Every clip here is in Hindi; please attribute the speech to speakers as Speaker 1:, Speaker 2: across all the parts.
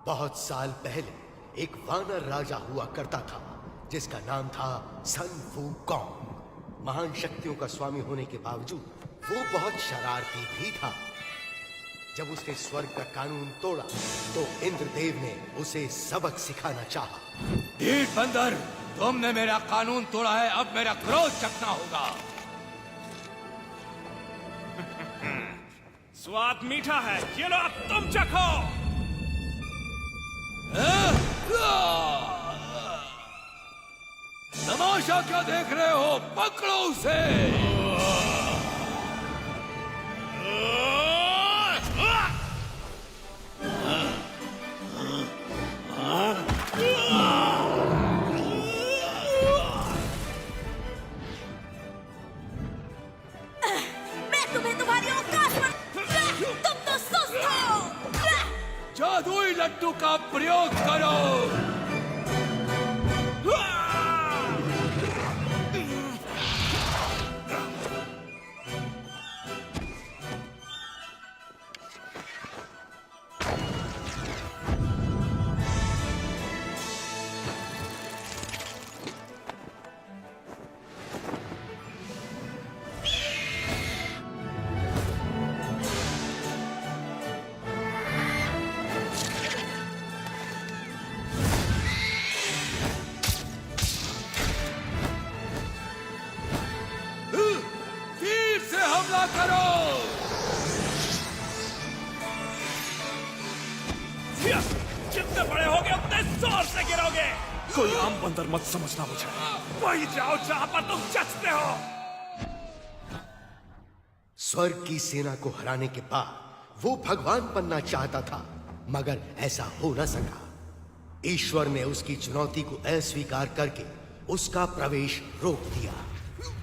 Speaker 1: बहुत साल पहले एक वानर राजा हुआ करता था जिसका नाम था सन वूकॉन्ग। महान शक्तियों का स्वामी होने के बावजूद वो बहुत शरारती भी था। जब उसने स्वर्ग का कानून तोड़ा तो इंद्रदेव ने उसे सबक सिखाना चाहा।
Speaker 2: ढीठ बंदर, तुमने मेरा कानून तोड़ा है, अब मेरा क्रोध चखना होगा।
Speaker 3: स्वाद मीठा है, ये लो अब तुम चखो।
Speaker 2: तमाशा क्या देख रहे हो, पकड़ो उसे।
Speaker 4: मैं तुम्हें तुम्हारी औकात पर, तुम तो सुस्त हो।
Speaker 2: जादुई लड्डू का प्रयोग करो। हमला करो।
Speaker 3: जितने बड़े होगे उतने जोर से गिरोगे। कोई आम बंदर मत समझना मुझे, वही जाओ जहां पर तुम जचते हो।
Speaker 1: स्वर्ग की सेना को हराने के बाद वो भगवान बनना चाहता था, मगर ऐसा हो न सका। ईश्वर ने उसकी चुनौती को अस्वीकार करके उसका प्रवेश रोक दिया।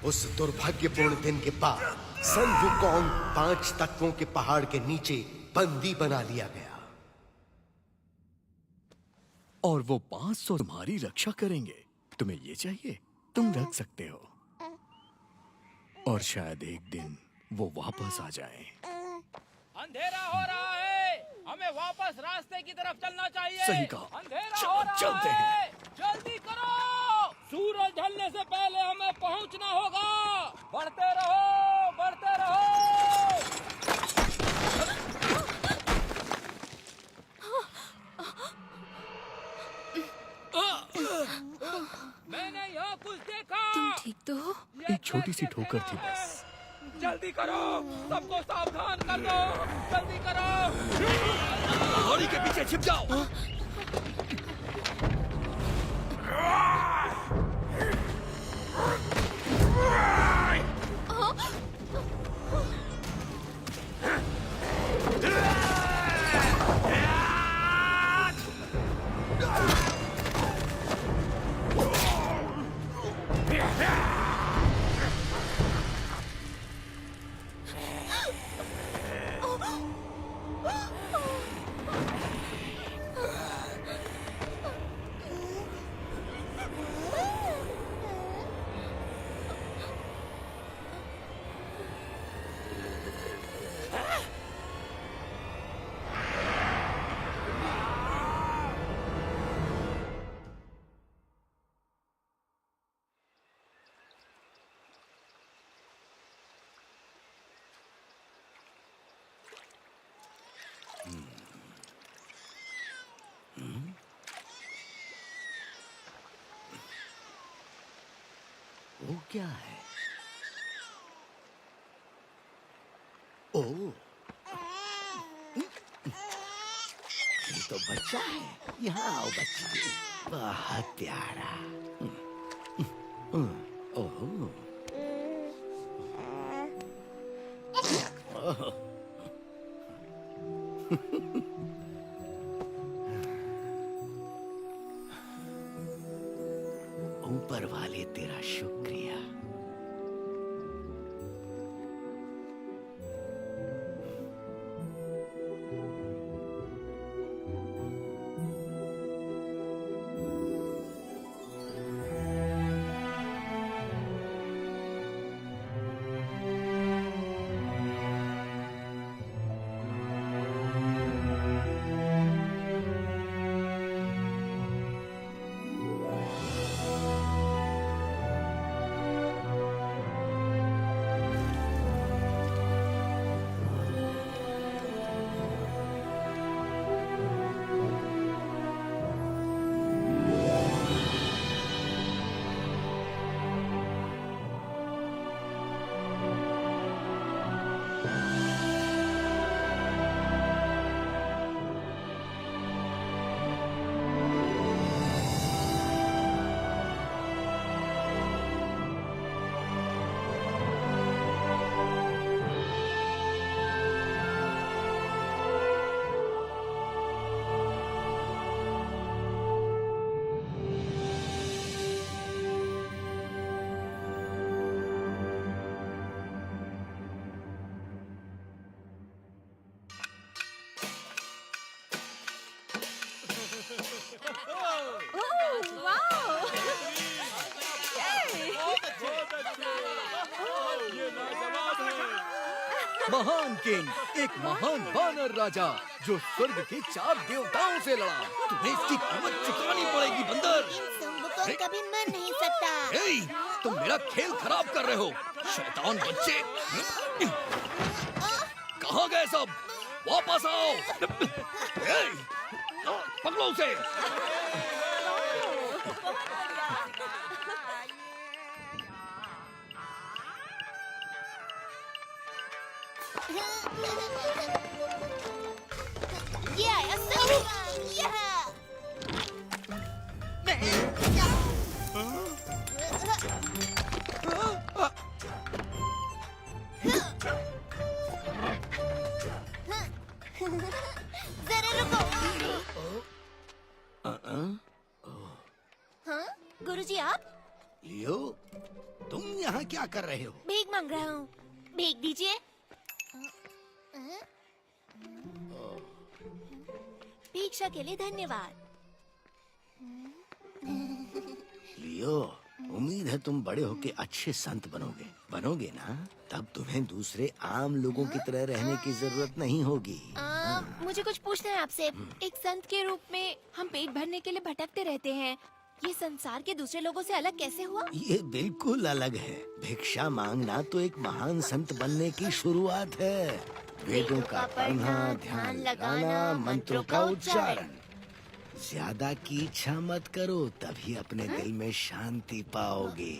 Speaker 1: उस दुर्भाग्यपूर्ण दिन के बाद सन वूकॉन्ग 5 तत्वों के पहाड़ के नीचे बंदी बना लिया गया।
Speaker 5: और वो 500 तुम्हारी रक्षा करेंगे। तुम्हें ये चाहिए, तुम रख सकते हो। और शायद एक दिन वो वापस आ जाए।
Speaker 6: अंधेरा हो रहा है, हमें वापस रास्ते की तरफ चलना चाहिए।
Speaker 5: सही कहा।
Speaker 6: अंधेरा हो रहा
Speaker 5: चलते
Speaker 6: है, जल्दी करो। सूरज ढलने से पहले हमें पहुंचना होगा। बढ़ते रहो, बढ़ते रहो। मैंने यहाँ कुछ देखा।
Speaker 4: तुम ठीक तो हो?
Speaker 5: एक छोटी सी ठोकर थी बस।
Speaker 6: जल्दी करो, सबको सावधान कर दो। जल्दी करो।
Speaker 2: घोड़ी के पीछे छिप जाओ।
Speaker 1: वो क्या है? ओह, तो बच्चा है। यहाँ आओ बच्चा, बहुत प्यारा। ओहो, ऊपर वाले तेरा शुक्रिया।
Speaker 5: महान किंग, एक महान वानर राजा जो स्वर्ग के 4 देवताओं से लड़ा। तुम्हें इसकी कीमत चुकानी पड़ेगी बंदर।
Speaker 4: सुम्बु को कभी मर नहीं सकता।
Speaker 5: ए, तुम मेरा खेल खराब कर रहे हो, शैतान बच्चे। कहाँ गए सब? वापस आओ। ए, पकड़ो उसे।
Speaker 4: ये आया सही। जरा रुको। हाँ गुरुजी, आप?
Speaker 1: लियो, तुम यहाँ क्या कर रहे हो?
Speaker 4: भीख मांग रहा हूँ, भीख दीजिए। भिक्षा के लिए धन्यवाद।
Speaker 1: लियो, उम्मीद है तुम बड़े होके अच्छे संत बनोगे ना? तब तुम्हें दूसरे आम लोगों की तरह रहने की जरूरत नहीं होगी।
Speaker 4: मुझे कुछ पूछना है आपसे। एक संत के रूप में हम पेट भरने के लिए भटकते रहते हैं। ये संसार के दूसरे लोगों से अलग कैसे हुआ?
Speaker 1: ये बिल्कुल अलग है। भिक्षा मांगना तो एक महान संत बनने की शुरुआत है। वेदों का पढ़ना, ध्यान लगाना, मंत्रों का उच्चारण। ज्यादा की इच्छा मत करो, तभी अपने दिल में शांति पाओगे।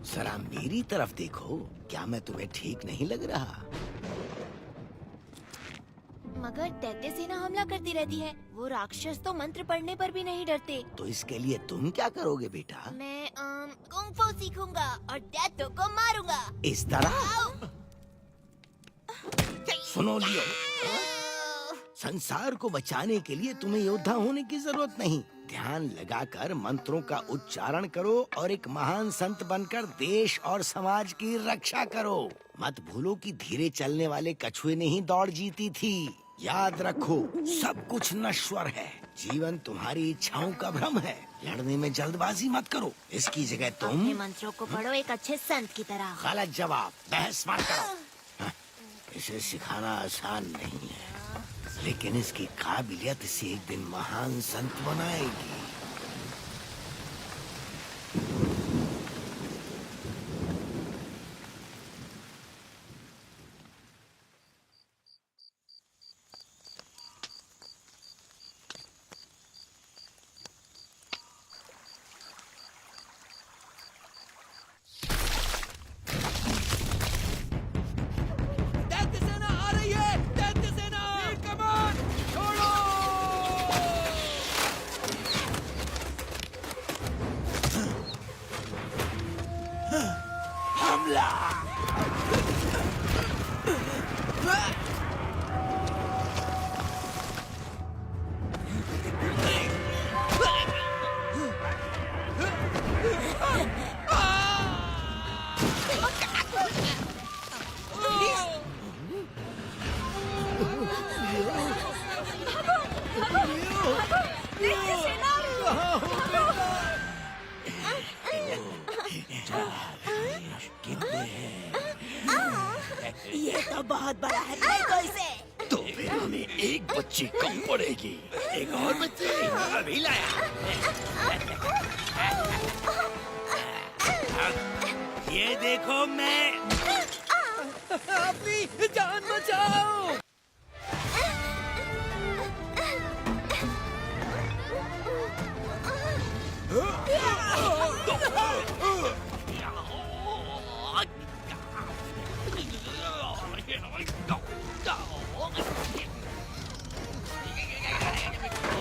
Speaker 1: जरा मेरी तरफ देखो, क्या मैं तुम्हें ठीक नहीं लग रहा?
Speaker 4: मगर दैत्य सेना हमला करती रहती है। वो राक्षस तो मंत्र पढ़ने पर भी नहीं डरते।
Speaker 1: तो इसके लिए तुम क्या करोगे बेटा?
Speaker 4: मैं कुंग फू सीखूंगा और दैत्यों को मारूंगा।
Speaker 1: इस तरह? सुनो लियो, संसार को बचाने के लिए तुम्हें योद्धा होने की जरूरत नहीं। ध्यान लगाकर मंत्रों का उच्चारण करो और एक महान संत बनकर देश और समाज की रक्षा करो। मत भूलो कि धीरे चलने वाले कछुए ने ही दौड़ जीती थी। याद रखो, सब कुछ नश्वर है। जीवन तुम्हारी इच्छाओं का भ्रम है। लड़ने में जल्दबाजी मत करो। इसकी जगह तुम
Speaker 4: अपने मंत्रों को पढ़ो एक अच्छे संत की तरह।
Speaker 1: गलत जवाब, बहस मत करो। इसे सिखाना आसान नहीं है, लेकिन इसकी काबिलियत इसे एक दिन महान संत बनाएगी।
Speaker 6: दैत्य सेना आ रही है। दैत्य सेना, कमान छोड़ो।
Speaker 7: बहुत बड़ा है, फेंको तो इसे।
Speaker 5: तो फिर हमें एक बच्ची कम पड़ेगी।
Speaker 2: एक और बच्ची अभी लाया। ये देखो मैं
Speaker 6: अपनी जान बचाओ।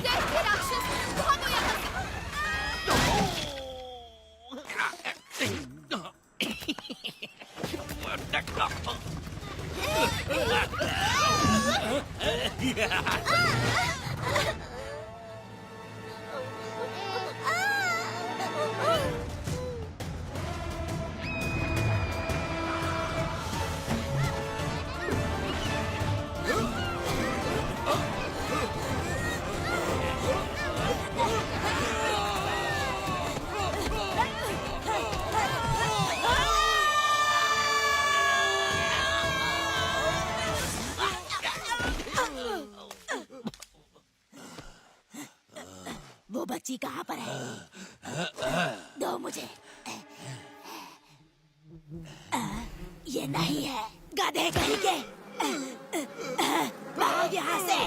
Speaker 4: देखिए राक्षस, भागो यहाँ से।
Speaker 7: वो बच्ची कहाँ पर है? दो मुझे। ये नहीं है, गधे कहीं के। भाग यहाँ से।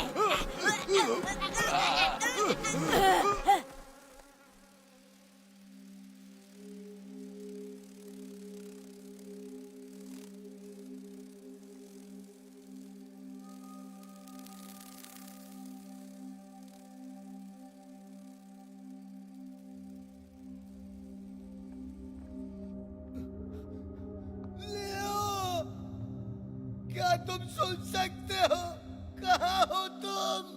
Speaker 1: क्या तुम सुन सकते हो? कहाँ हो तुम?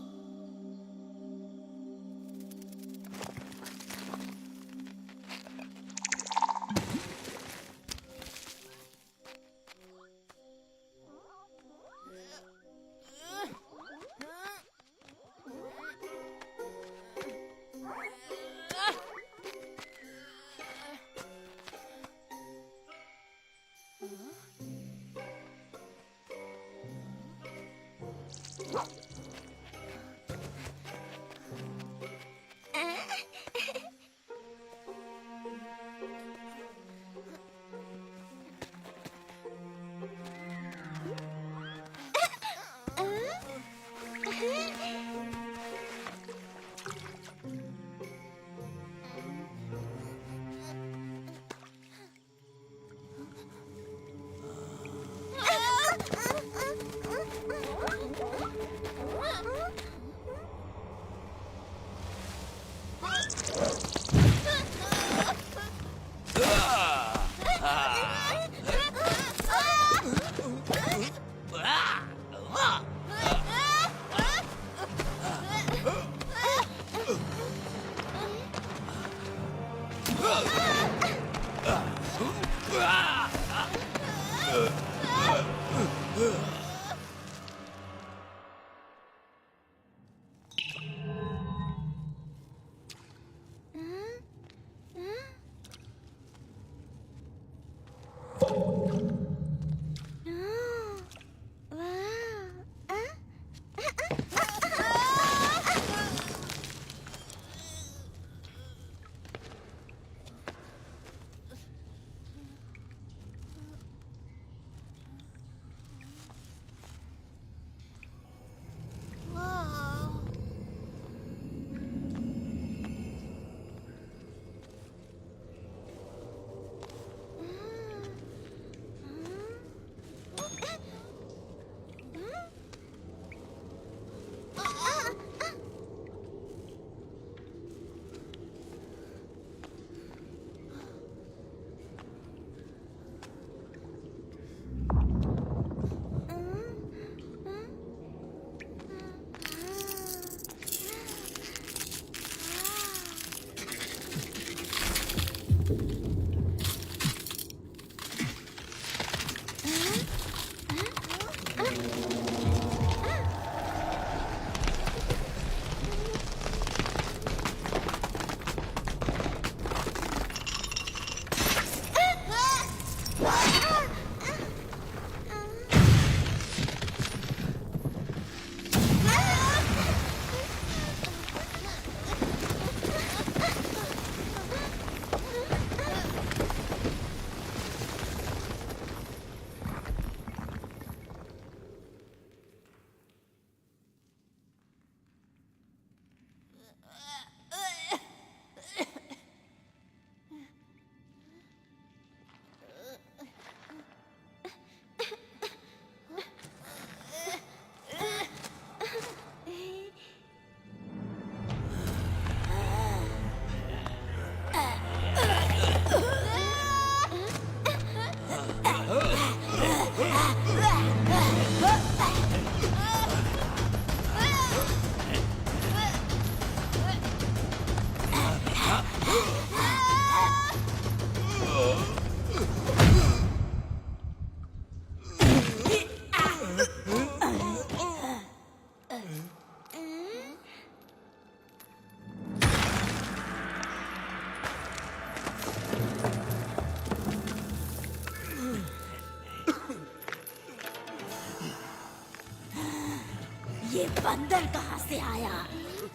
Speaker 7: ये बंदर कहाँ से आया?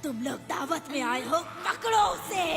Speaker 7: तुम लोग दावत में आए हो, पकड़ो उसे।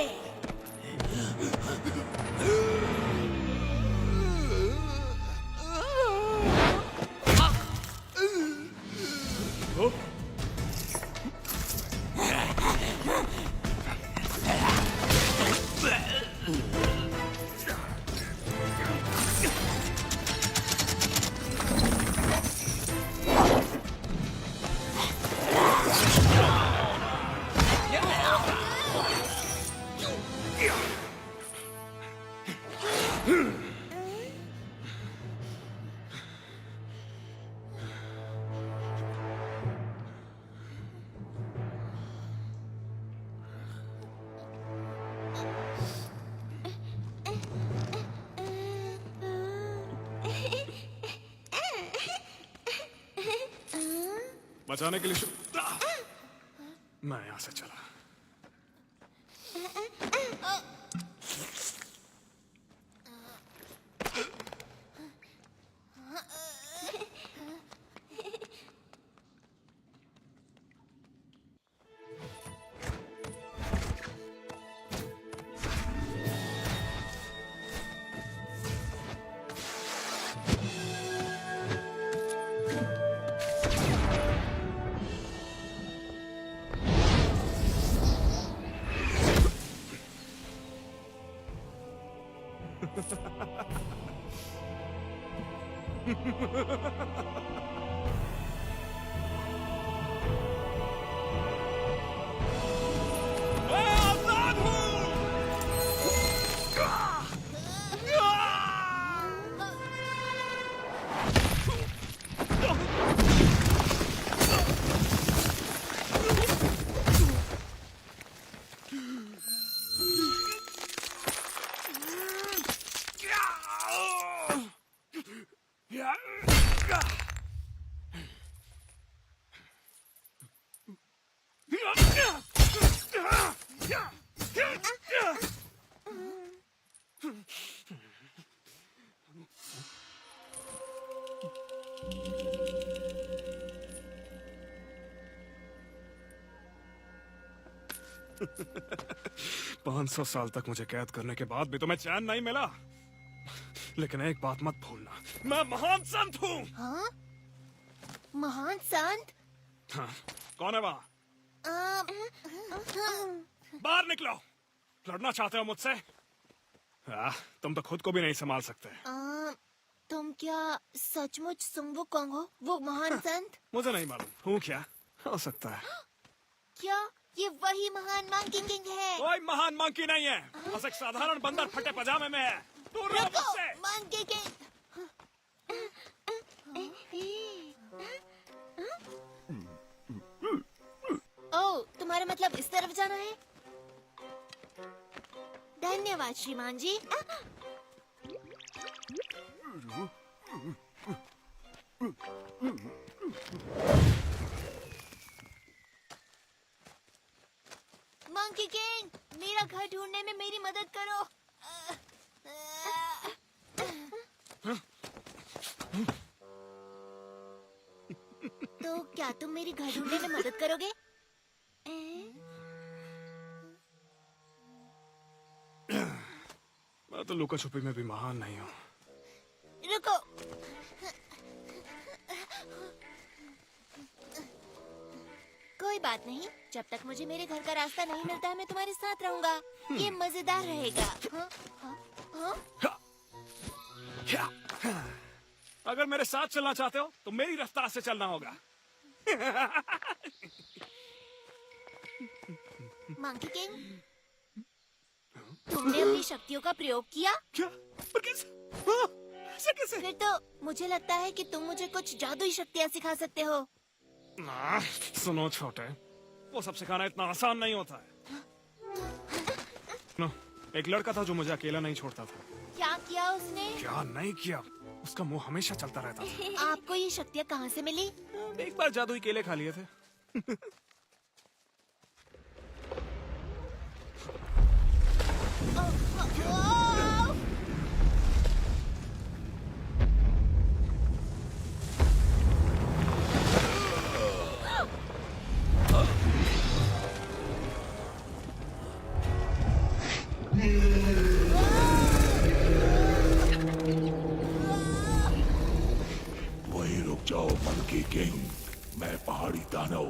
Speaker 3: बचाने के लिए मैं यहां से चला। पाँच 500 साल तक मुझे कैद करने के बाद भी तुम्हें चैन नहीं मिला। लेकिन एक बात मत भूलना, मैं महान संत हूँ।
Speaker 4: हाँ? महान संत?
Speaker 3: हाँ, कौन है वहाँ? बाहर निकलो। लड़ना चाहते हो मुझसे? तुम तो खुद को भी नहीं संभाल सकते।
Speaker 4: तुम क्या सचमुच सुंगवू कोंग हो, वो महान संत?
Speaker 3: मुझे नहीं मालूम हूँ क्या, हो सकता है।
Speaker 4: क्या ये वही महान मंकी किंग है?
Speaker 3: कोई महान मंकी नहीं है, बस एक साधारण बंदर फटे पजामे में है। दूर रहो मुझसे।
Speaker 4: Monkey king. ओह, तुम्हारा मतलब इस तरफ जाना है? धन्यवाद श्रीमान जी। मंकी किंग, मेरा घर ढूंढने में मेरी मदद करो। तो क्या तुम मेरी घर ढूंढने में मदद करोगे?
Speaker 3: मैं तो लुका छुपी में भी महान नहीं हूँ।
Speaker 4: रुको। कोई बात नहीं, जब तक मुझे मेरे घर का रास्ता नहीं मिलता है मैं तुम्हारे साथ रहूंगा। ये मजेदार रहेगा।
Speaker 3: अगर मेरे साथ चलना चाहते हो तो मेरी रफ्तार से चलना होगा।
Speaker 4: मंकी किंग, तुमने अपनी शक्तियों का प्रयोग किया?
Speaker 3: क्या? पर कैसे? हाँ, ऐसे कैसे?
Speaker 4: फिर तो मुझे लगता है कि तुम मुझे कुछ जादुई शक्तियाँ सिखा सकते हो।
Speaker 3: सुनो छोटे, वो सब सिखाना इतना आसान नहीं होता है। नो, एक लड़का था जो मुझे अकेला नहीं छोड़ता था।
Speaker 4: क्या किया उसने?
Speaker 3: क्या नहीं किया, उसका मुंह हमेशा चलता रहता था।
Speaker 4: आपको ये शक्तियाँ कहाँ से मिली?
Speaker 3: एक बार जादुई केले खा लिए थे। किंग, मैं पहाड़ी दानव,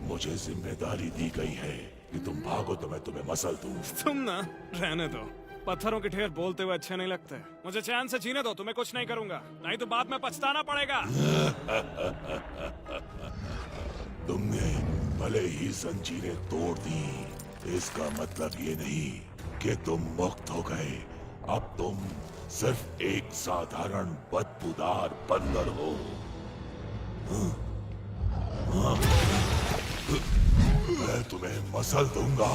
Speaker 3: मुझे जिम्मेदारी दी गई है कि तुम भागो तो मैं तुम्हें मसल दूं।
Speaker 8: तुम ना रहने दो, पत्थरों के ढेर बोलते हुए अच्छे नहीं लगते। मुझे चैन से जीने दो, तुम्हें कुछ नहीं करूंगा, नहीं तो बाद में पछताना पड़ेगा।
Speaker 3: तुमने भले ही जंजीरें तोड़ दी, इसका मतलब ये नहीं कि तुम मुक्त हो गए। अब तुम सिर्फ एक साधारण बदबूदार बंदर हो। मैं तुम्हें मसल दूंगा।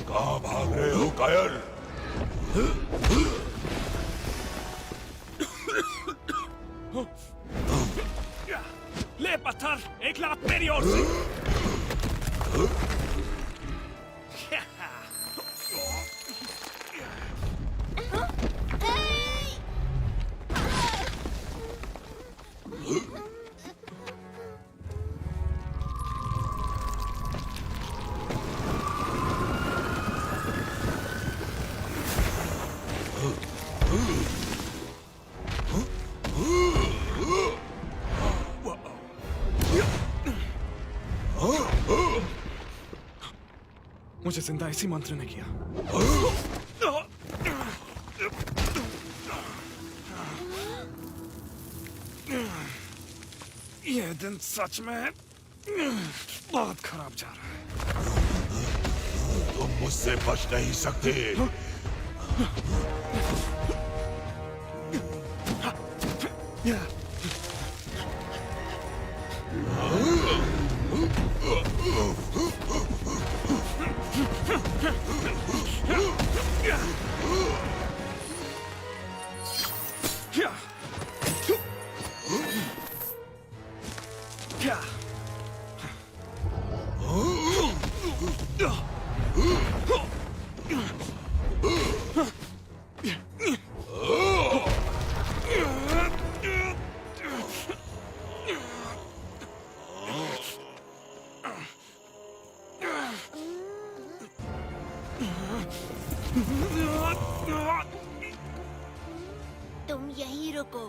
Speaker 3: कहाँ भाग रहे हो कायर?
Speaker 8: ले पत्थर, एक लात मेरी ओर से। मुझे जिंदा इसी मंत्र ने किया। ये दिन सच में बहुत खराब जा रहा है।
Speaker 3: तुम मुझसे बच नहीं सकते।
Speaker 7: तुम यहीं रुको।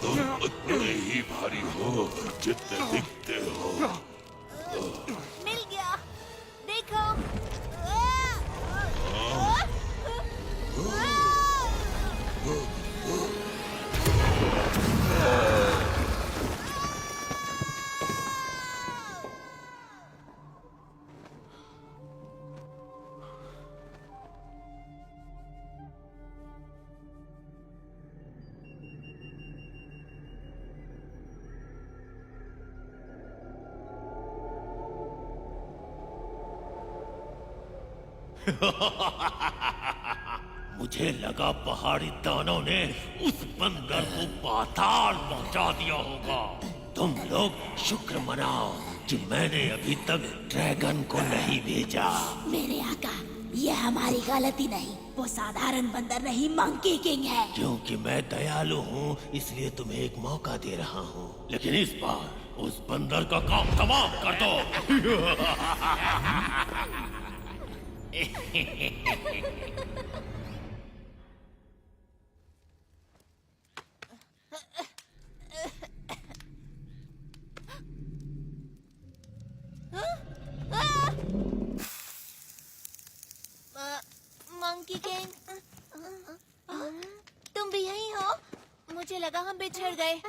Speaker 3: तुम उतने ही भारी हो जितने दिखते हो।
Speaker 7: मिल गया, देखो।
Speaker 9: मुझे लगा पहाड़ी दानव ने उस बंदर को पाताल पहुंचा दिया होगा। तुम लोग शुक्र मनाओ कि मैंने अभी तक ड्रैगन को नहीं भेजा।
Speaker 7: मेरे आका, यह हमारी गलती नहीं, वो साधारण बंदर नहीं, मंकी किंग है।
Speaker 9: क्योंकि मैं दयालु हूँ इसलिए तुम्हें एक मौका दे रहा हूँ, लेकिन इस बार उस बंदर का काम तमाम कर दो।
Speaker 4: मंकी किंग, तुम भी यहीं हो? मुझे लगा हम बिछड़ गए।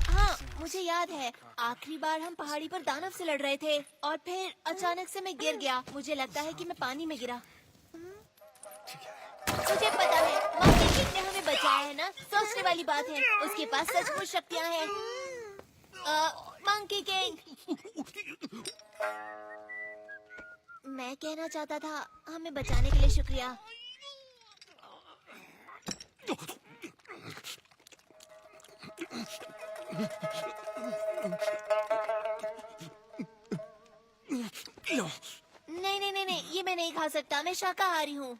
Speaker 4: हाँ, मुझे याद है आखिरी बार हम पहाड़ी पर दानव से लड़ रहे थे और फिर अचानक से मैं गिर गया। मुझे लगता है कि मैं पानी में गिरा। मुझे पता है मंकी किंग ने हमें बचाया है ना, सोचने वाली बात है, उसके पास सचमुच शक्तियाँ हैं। मंकी किंग, मैं कहना चाहता था हमें बचाने के लिए शुक्रिया।
Speaker 8: लो।
Speaker 4: नहीं नहीं नहीं नहीं, ये मैं नहीं खा सकता, मैं शाकाहारी हूँ।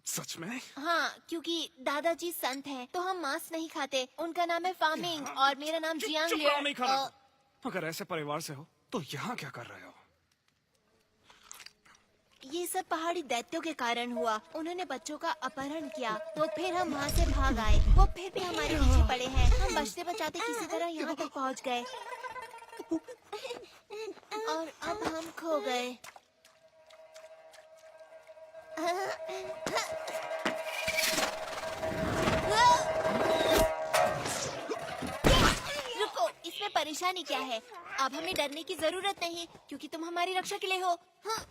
Speaker 8: सच में?
Speaker 4: हाँ, क्योंकि दादाजी संत हैं, तो हम मांस नहीं खाते। उनका नाम है फामिंग और मेरा नाम जियांग
Speaker 8: चुप रहो, नहीं खाना।
Speaker 4: लियर।
Speaker 8: अगर ऐसे परिवार से हो तो यहाँ क्या कर रहे हो?
Speaker 4: ये सब पहाड़ी दैत्यों के कारण हुआ। उन्होंने बच्चों का अपहरण किया, तो फिर हम वहाँ से भाग आए। वो फिर भी हमारे पीछे पड़े हैं। हम बचते बचाते किसी तरह यहाँ तक पहुँच गए और अब हम खो गए। रुको, इसमें परेशानी क्या है? अब हमें डरने की जरूरत नहीं, क्योंकि तुम हमारी रक्षा के लिए हो। हाँ।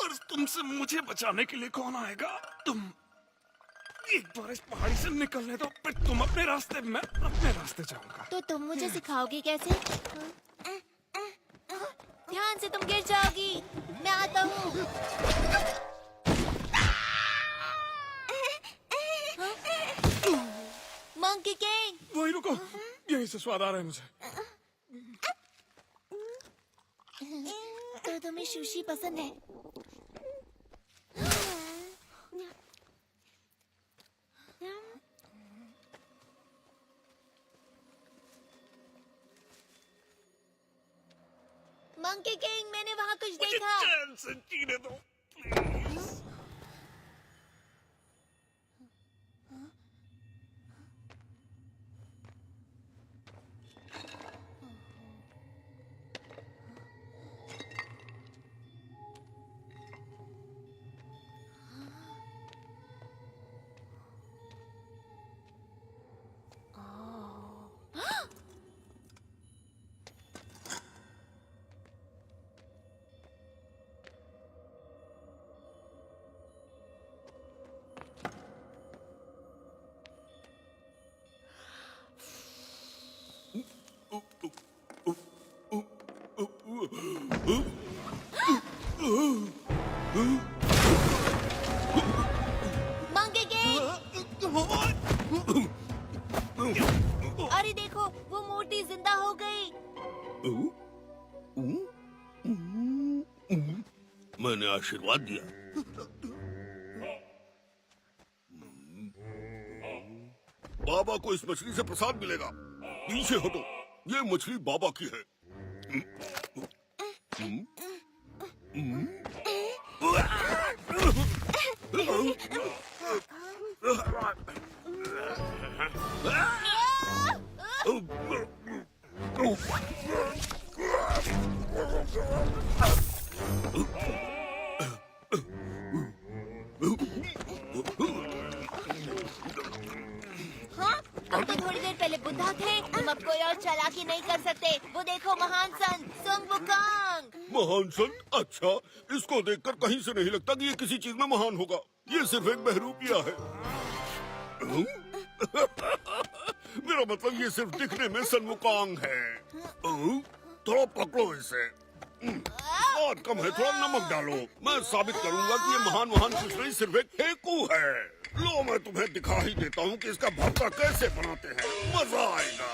Speaker 8: और तुमसे मुझे बचाने के लिए कौन आएगा? तुम एक बार इस पहाड़ी से निकलने दो, फिर तुम अपने रास्ते, मैं अपने रास्ते जाऊंगा।
Speaker 4: तो तुम मुझे सिखाओगे कैसे? ध्यान से, तुम गिर जाओगी। मैं आता हूँ। Monkey king.
Speaker 8: वही रुको, यही से स्वाद आ रहा है मुझे।
Speaker 4: तो तुम्हें सुशी पसंद है? मंकी किंग, मैंने वहाँ कुछ देखा।
Speaker 8: चैन से जीने दो, प्लीज।
Speaker 4: मंकी किंग, अरे देखो, वो मूर्ति जिंदा हो गई।
Speaker 3: मैंने आशीर्वाद दिया। बाबा को इस मछली से प्रसाद मिलेगा। पीछे हटो, ये मछली बाबा की है।
Speaker 4: हाँ, अब तो थोड़ी देर पहले बुद्धा थे, तुम अब कोई और चालाकी नहीं कर सकते। वो देखो, महान संत सुंग वुकांग।
Speaker 3: महान संत? अच्छा, इसको देखकर कहीं से नहीं लगता कि ये किसी चीज में महान होगा। ये सिर्फ एक बहरूपिया है। मेरा मतलब ये सिर्फ दिखने में सनमुकांग है। थोड़ा पकड़ो इसे। स्वाद कम है, थोड़ा नमक डालो। मैं साबित करूंगा कि ये महान कुछ नहीं, सिर्फ एक फेंकू है। लो, मैं तुम्हें दिखा ही देता हूँ कि इसका भरता कैसे बनाते हैं। मजा आएगा।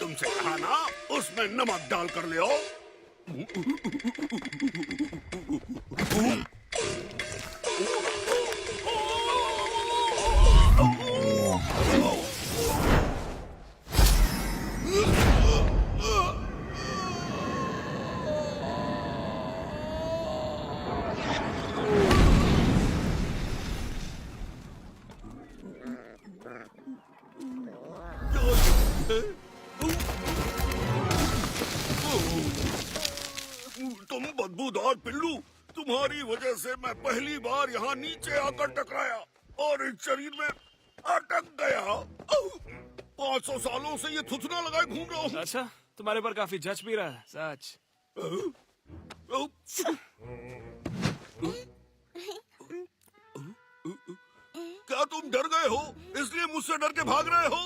Speaker 3: तुमसे कहा ना, उसमें नमक डाल कर ले आओ। तुम बदबूदार पिल्लू, तुम्हारी वजह से मैं पहली बार यहाँ नीचे आकर टकराया और इस शरीर में अटक गया। 500 सालों से ये थुथना लगाए घूम रहा हूँ।
Speaker 8: अच्छा, तुम्हारे पर काफी जच भी रहा है, सच।
Speaker 3: क्या तुम डर गए हो, इसलिए मुझसे डर के भाग रहे हो?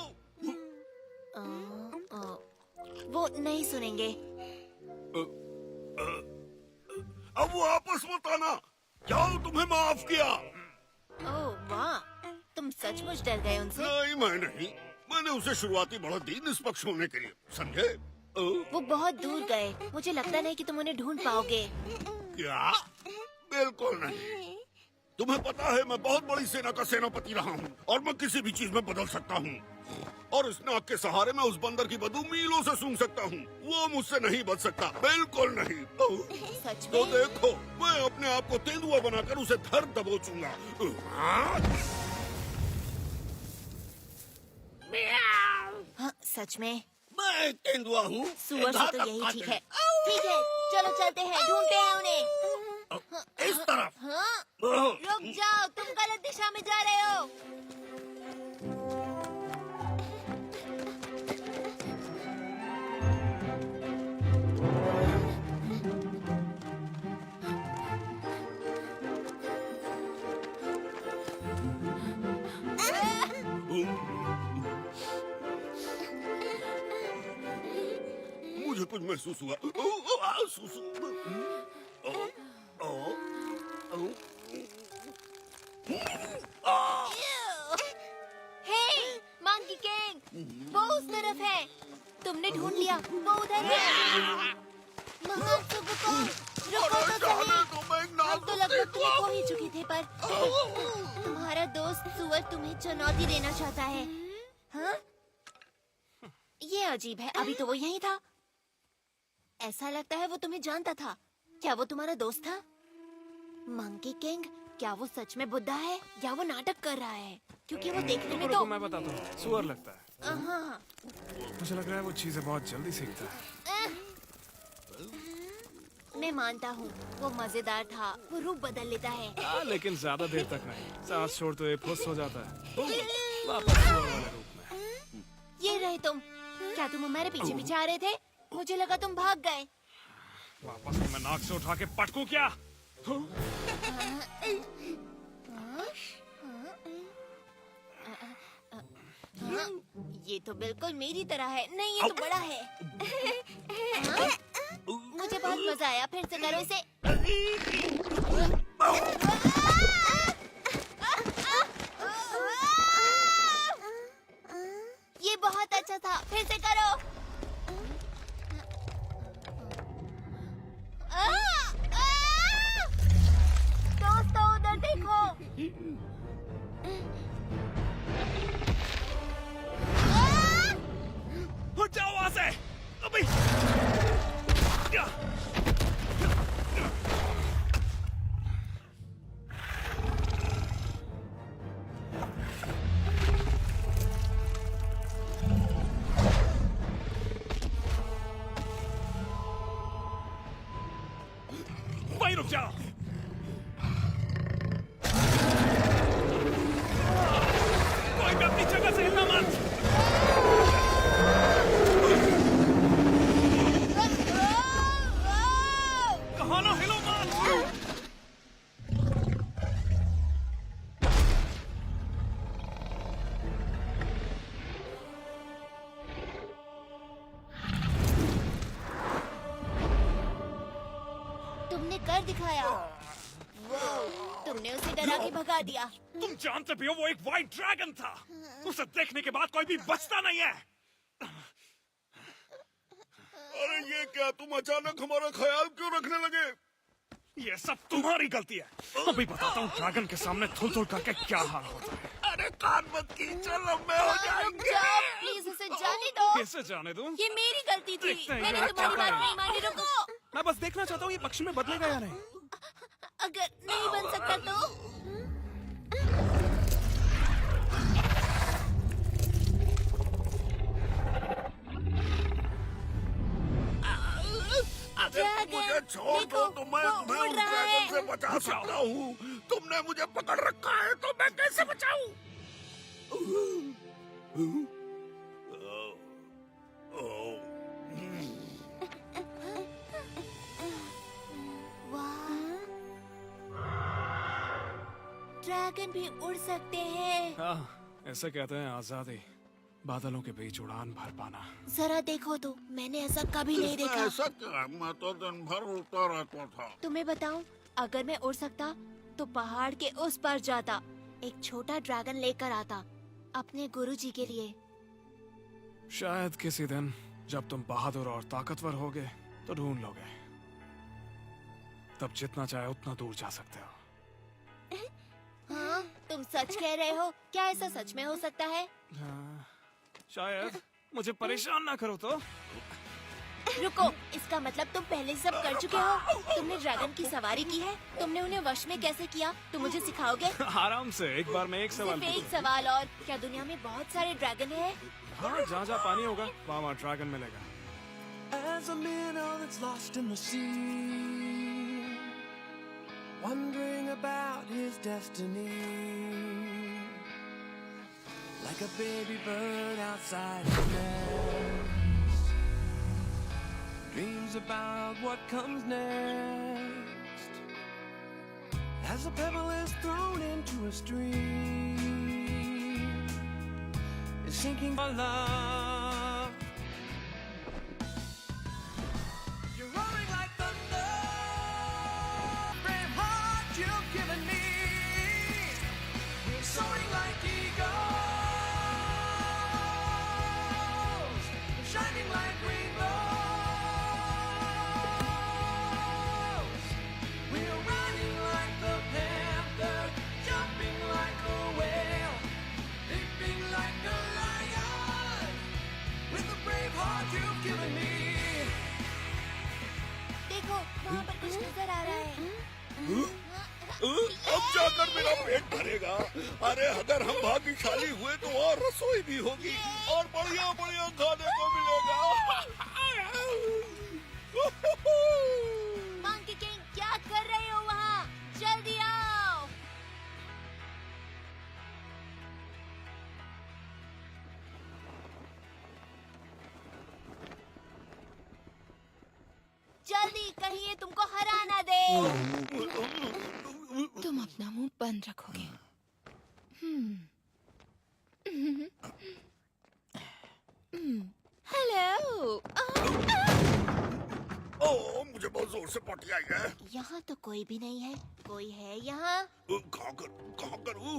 Speaker 4: वो नहीं सुनेंगे।
Speaker 8: अब वो आपस मत आना। जाओ, तुम्हें माफ किया।
Speaker 4: ओह वाह, तुम सचमुच डर गए उनसे।
Speaker 8: नहीं, मैं नहीं। मैंने उसे शुरुआती बढ़त दी निष्पक्ष होने के लिए, समझे?
Speaker 4: वो बहुत दूर गए, मुझे लगता नहीं कि तुम उन्हें ढूंढ पाओगे।
Speaker 8: क्या? बिल्कुल नहीं। तुम्हें पता है मैं बहुत बड़ी सेना का सेनापति रहा हूँ और मैं किसी भी चीज में बदल सकता हूँ। और इस नाक के सहारे मैं उस बंदर की बदबू मीलों से सूंघ सकता हूँ। वो मुझसे नहीं बच सकता, बिल्कुल नहीं।
Speaker 4: सच
Speaker 8: तो
Speaker 4: में?
Speaker 8: देखो, मैं अपने आप को तेंदुआ बनाकर उसे धर दबोचूंगा।
Speaker 4: हाँ, सच में
Speaker 8: मैं तेंदुआ हूँ।
Speaker 4: सुअर से तो यही ठीक है। ठीक है, चलो चलते हैं, ढूंढते हैं उन्हें।
Speaker 8: इस तरफ।
Speaker 4: हाँ, रुक जाओ, तुम गलत दिशा में जा रहे हो।
Speaker 8: मुझे कुछ महसूस हुआ। सुसु।
Speaker 4: हे, मंकी किंग, वो उस तरफ है। तुमने ढूंढ लिया, वो उधर है। महान सुबुकोन, रुको तो सही। हम तो लगभग तुम्हें खो ही चुके थे, पर तुम्हारा दोस्त सुअर तुम्हें चुनौती देना चाहता है। हाँ? ये अजीब है, अभी तो वो यहीं था। ऐसा लगता है वो तुम्हें जानता था। क्या वो तुम्हारा दोस्त था? मंकी किंग, क्या वो सच में बुड्ढा है या वो नाटक कर रहा है? क्योंकि वो देखने में तो
Speaker 8: मैं बताता हूँ, सुअर लगता है।
Speaker 4: हाँ।
Speaker 8: मुझे लग रहा है वो चीजें बहुत जल्दी सीखता है।
Speaker 4: मैं मानता हूँ, वो मजेदार था। वो रूप बदल लेता है।
Speaker 8: लेकिन ज्यादा देर तक नहीं। सांस छोड़ते हुए फुस हो जाता है। वापस सुअर वाले रूप में।
Speaker 4: ये रहे तुम। क्या तुम हमारे पीछे पीछे आ रहे थे? मुझे लगा तुम भाग गए।
Speaker 8: वापस मैं नाक से उठा के पटकूं क्या?
Speaker 4: ये तो बिल्कुल मेरी तरह है। नहीं, ये तो बड़ा है। हाँ? मुझे बहुत मजा आया। फिर से करो इसे। ये बहुत अच्छा था। फिर से करो। दोस्तों, उधर देखो।
Speaker 8: हट जाओ वहां से अभी। वहीं रुक जाओ। कोई भी अपनी जगह से हिलना मत। कहाँ ना हिलो मत।
Speaker 4: तुमने कर दिखाया। तुमने उसे डरा के भगा दिया।
Speaker 8: तुम जानते भी हो वो एक व्हाइट ड्रैगन था। उसे देखने के बाद कोई भी बचता नहीं है। अरे ये क्या, तुम अचानक हमारा ख्याल क्यों रखने लगे? ये सब तुम्हारी गलती है। अभी बताता हूँ ड्रैगन के सामने थुल थुल करके क्या हाल होता है। अरे कान मत कीचो, लंबे हो जाएंगे।
Speaker 4: प्लीज उसे जाने दो।
Speaker 8: कैसे जाने दूं?
Speaker 4: ये मेरी गलती थी।
Speaker 8: देखते हैं
Speaker 4: मैंने
Speaker 8: ये
Speaker 4: तुम्हारी
Speaker 8: क्या
Speaker 4: बात नहीं मानी। रुको।
Speaker 8: मैं बस देखना चाहता हूँ ये पक्षी में बदलेगा या नहीं।
Speaker 4: अगर नहीं बन सकता तो?
Speaker 8: अगर मुझे छोड़ दो तो मैं तुम्हें उस ड्रैगन से बचा सकता हूँ। तुमने मुझे पकड़ रखा है तो मैं कैसे बचाऊं?
Speaker 4: ड्रैगन भी उड़ सकते हैं।
Speaker 8: हाँ, ऐसा कहते हैं आजादी।
Speaker 10: बादलों के बीच उड़ान भर पाना।
Speaker 4: जरा देखो तो, मैंने ऐसा कभी नहीं
Speaker 8: इसमें
Speaker 4: देखा।
Speaker 8: ऐसा क्या? मैं तो दिन भर उड़ता रहता था।
Speaker 4: तुम्हें बताऊं, अगर मैं उड़ सकता तो पहाड़ के उस पर जाता, एक छोटा ड्रैगन लेकर आता अपने गुरुजी के लिए।
Speaker 10: शायद किसी दिन जब तुम बहादुर और ताकतवर होगे तो ढूंढ लोगे, तब जितना चाहे उतना दूर जा सकते हो।
Speaker 4: हाँ, तुम सच कह रहे हो? क्या ऐसा सच में हो सकता है?
Speaker 10: हाँ, शायद। मुझे परेशान ना करो तो।
Speaker 4: रुको, इसका मतलब तुम पहले सब कर चुके हो? तुमने ड्रैगन की सवारी की है? तुमने उन्हें वश में कैसे किया? तुम मुझे सिखाओगे?
Speaker 10: आराम से, एक बार में एक सवाल
Speaker 4: सिर्फ एक
Speaker 10: पूछूं।
Speaker 4: सवाल और, क्या दुनिया में बहुत सारे ड्रैगन हैं?
Speaker 10: हाँ, जहाँ जहाँ पानी होगा वहाँ ड्रैगन मिलेगा।
Speaker 11: As a minnow that's lost in the sea, wondering about his destiny, like a baby bird outside his nest, dreams about what comes next. As a pebble is thrown into a stream, is sinking for love. You're roaring like thunder, brave heart you've given me. We're soaring like eagles, we're shining like rainbows. We're running like the panther, jumping like a whale, leaping like a lion, with the brave heart you've given me.
Speaker 4: देखो, वहाँ पर कुछ नजर आ रहा है।
Speaker 8: अब जाकर मेरा पेट भरेगा। अरे अगर हम भाग्यशाली हुए तो और रसोई भी होगी और बढ़िया बढ़िया खाने को मिलेगा।
Speaker 4: मंकी किंग, क्या कर रहे हो वहाँ? जल्दी आओ। जल्दी, कहीं ये तुमको हरा ना दे।
Speaker 12: तुम अपना मुंह बंद रखोगे। हेलो।
Speaker 8: ओह, मुझे बहुत जोर से पटी आई है।
Speaker 4: यहाँ तो कोई भी नहीं है। कोई है यहाँ?
Speaker 8: कहाँ करूँ?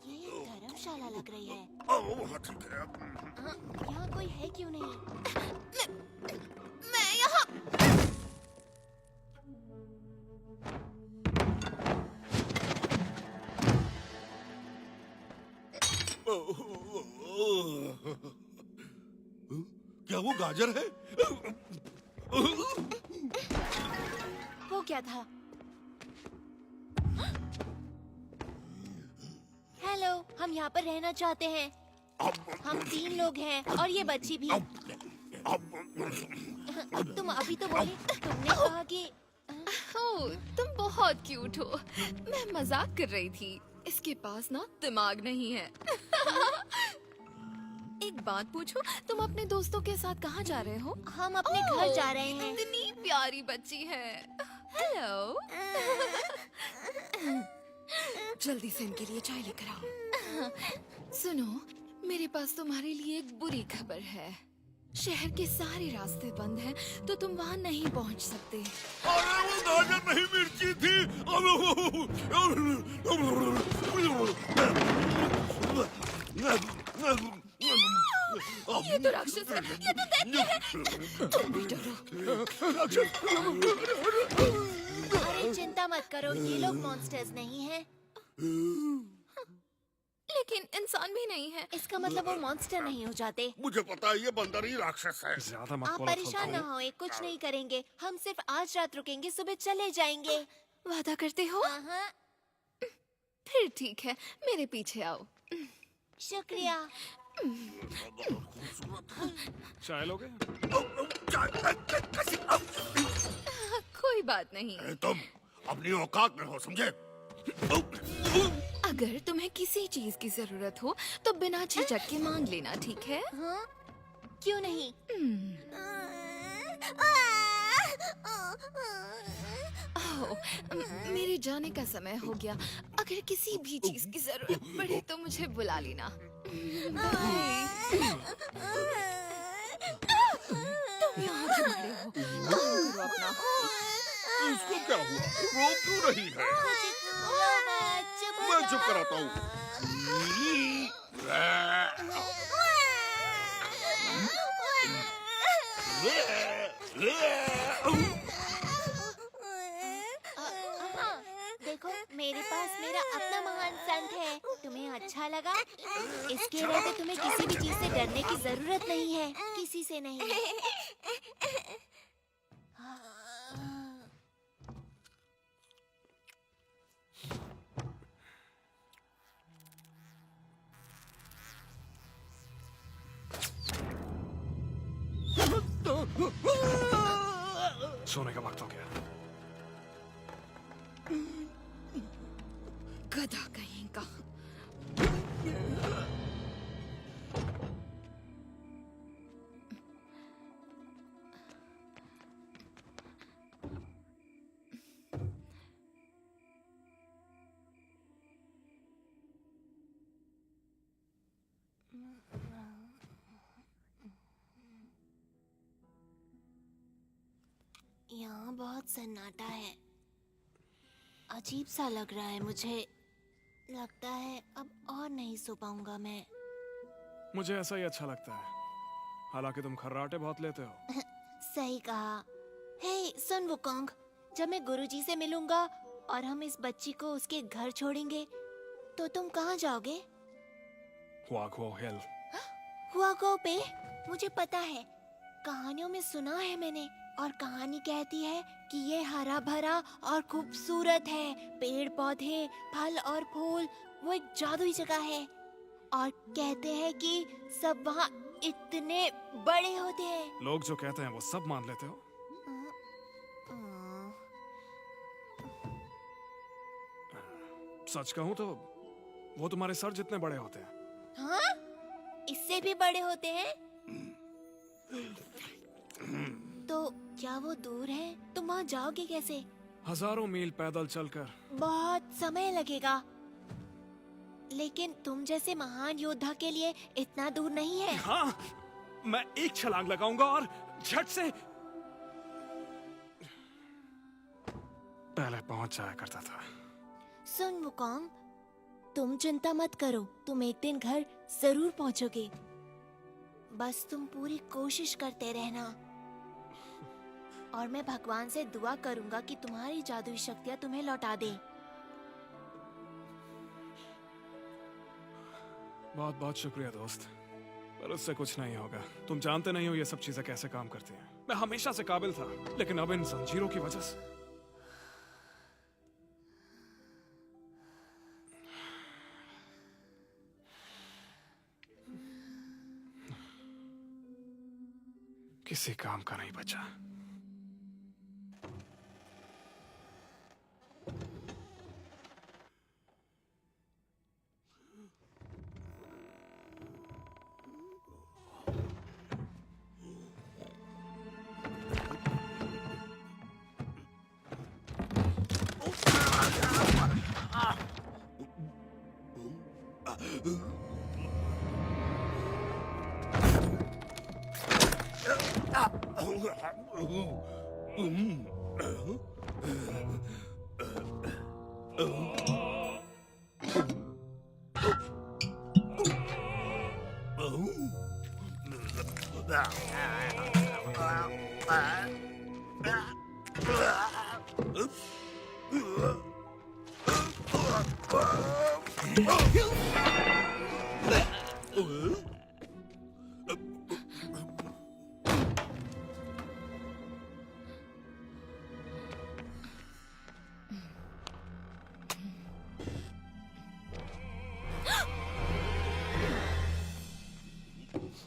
Speaker 4: ये धर्मशाला लग रही है।
Speaker 8: वहाँ ठीक है।
Speaker 4: हाँ, यहाँ कोई है क्यों नहीं?
Speaker 12: मैं यहाँ।
Speaker 8: क्या वो गाजर है?
Speaker 4: वो क्या था? हेलो, हम यहाँ पर रहना चाहते हैं। हम 3 लोग हैं और ये बच्ची भी। तुम अभी तो बोली, तुमने कहा कि
Speaker 12: ओह, तुम बहुत क्यूट हो। मैं मजाक कर रही थी। इसके पास ना दिमाग नहीं है। एक बात पूछो, तुम अपने दोस्तों के साथ कहाँ जा रहे हो?
Speaker 4: हम अपने घर जा रहे हैं।
Speaker 12: इतनी प्यारी बच्ची है। हेलो। जल्दी से इनके लिए चाय लेकर आओ। सुनो, मेरे पास तुम्हारे लिए एक बुरी खबर है। शहर के सारे रास्ते बंद हैं, तो तुम वहाँ नहीं पहुँच सकते।
Speaker 8: अरे वो गाजर नहीं, मिर्ची थी।
Speaker 12: ये तो राक्षस है, ये तो दैत्य है। तुम भी डरो।
Speaker 4: अरे चिंता मत करो, ये लोग मॉन्स्टर्स नहीं हैं।
Speaker 12: लेकिन इंसान भी नहीं है।
Speaker 4: इसका मतलब वो मॉन्स्टर नहीं हो जाते।
Speaker 8: मुझे पता है, ये बंदर ही राक्षस है।
Speaker 10: ज्यादा मत
Speaker 4: आप
Speaker 10: बोलो
Speaker 4: परेशान ना होए, कुछ नहीं करेंगे। हम सिर्फ आज रात रुकेंगे, सुबह चले जाएंगे।
Speaker 12: वादा करते हो?
Speaker 4: हाँ।
Speaker 12: फिर ठीक है, मेरे पीछे आओ।
Speaker 4: शुक्रिया।
Speaker 10: चाय लोगे?
Speaker 12: कोई बात नहीं।
Speaker 8: तुम अपनी औकात में हो, समझे?
Speaker 12: अगर तुम्हें किसी चीज की जरूरत हो तो बिना झिझक के मांग लेना, ठीक है?
Speaker 4: हाँ? क्यों नहीं?
Speaker 12: ओह, मेरे जाने का समय हो गया। अगर किसी भी चीज की जरूरत पड़े तो मुझे बुला लेना। बाय। तुम यहाँ क्यों खड़े हो? काम करो अपना।
Speaker 8: इसको क्या हुआ? रो क्यों रही है? मैं चुप कराता हूँ।
Speaker 4: देखो, मेरे पास मेरा अपना महान संत है। तुम्हें अच्छा लगा? इसके रहते तुम्हें किसी भी चीज से डरने की जरूरत नहीं है, किसी से नहीं।
Speaker 10: सोने का वक्त हो गया।
Speaker 12: गधा कहीं का।
Speaker 4: यहाँ बहुत सन्नाटा है। अजीब सा लग रहा है मुझे। लगता है अब और नहीं सो पाऊंगा मैं।
Speaker 10: मुझे ऐसा ही अच्छा लगता है। हालांकि तुम खर्राटे बहुत लेते हो।
Speaker 4: सही कहा। हे सुन वुकोंग, जब मैं गुरुजी से मिलूंगा और हम इस बच्ची को उसके घर छोड़ेंगे तो तुम कहाँ जाओगे?
Speaker 10: हुआगो हिल।
Speaker 4: हुआगो पे? मुझे पता है, कहानियों में सुना है मैंने। और कहानी कहती है कि ये हरा भरा और खूबसूरत है। पेड़ पौधे, फल और फूल, वो एक जादुई जगह है। और कहते हैं कि सब वहाँ इतने बड़े होते हैं।
Speaker 10: लोग जो कहते हैं वो सब मान लेते हो? सच कहूँ तो वो तुम्हारे सर जितने बड़े होते हैं।
Speaker 4: हाँ? इससे भी बड़े होते हैं? तो क्या वो दूर है? तुम वहाँ जाओगे कैसे?
Speaker 10: हजारों मील पैदल चलकर।
Speaker 4: बहुत समय लगेगा। लेकिन तुम जैसे महान योद्धा के लिए इतना दूर नहीं है।
Speaker 10: हाँ, मैं एक छलांग लगाऊंगा और झट से पहले पहुंच जाया करता था।
Speaker 4: सुन वुकोंग, तुम चिंता मत करो, तुम एक दिन घर जरूर पहुंचोगे। बस तुम पूरी कोशिश करते रहना। और मैं भगवान से दुआ करूंगा कि तुम्हारी जादुई शक्तियां तुम्हें लौटा दे।
Speaker 10: बहुत बहुत शुक्रिया दोस्त, पर उससे कुछ नहीं होगा। तुम जानते नहीं हो ये सब चीजें कैसे काम करती हैं। मैं हमेशा से काबिल था, लेकिन अब इन जंजीरों की वजह से। किसी काम का नहीं बचा।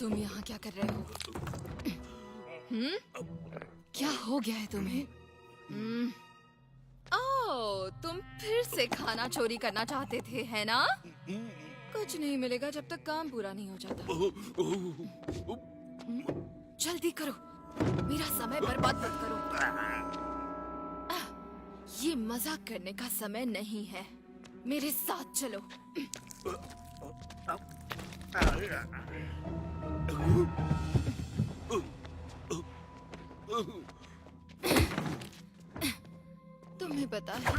Speaker 12: तुम यहाँ क्या कर रहे हो? क्या हो गया है तुम्हें? ओह, तुम फिर से खाना चोरी करना चाहते थे, है ना? कुछ नहीं मिलेगा जब तक काम पूरा नहीं हो जाता। जल्दी करो, मेरा समय बर्बाद मत करो। ये मजाक करने का समय नहीं है। मेरे साथ चलो। तुम्हें पता है,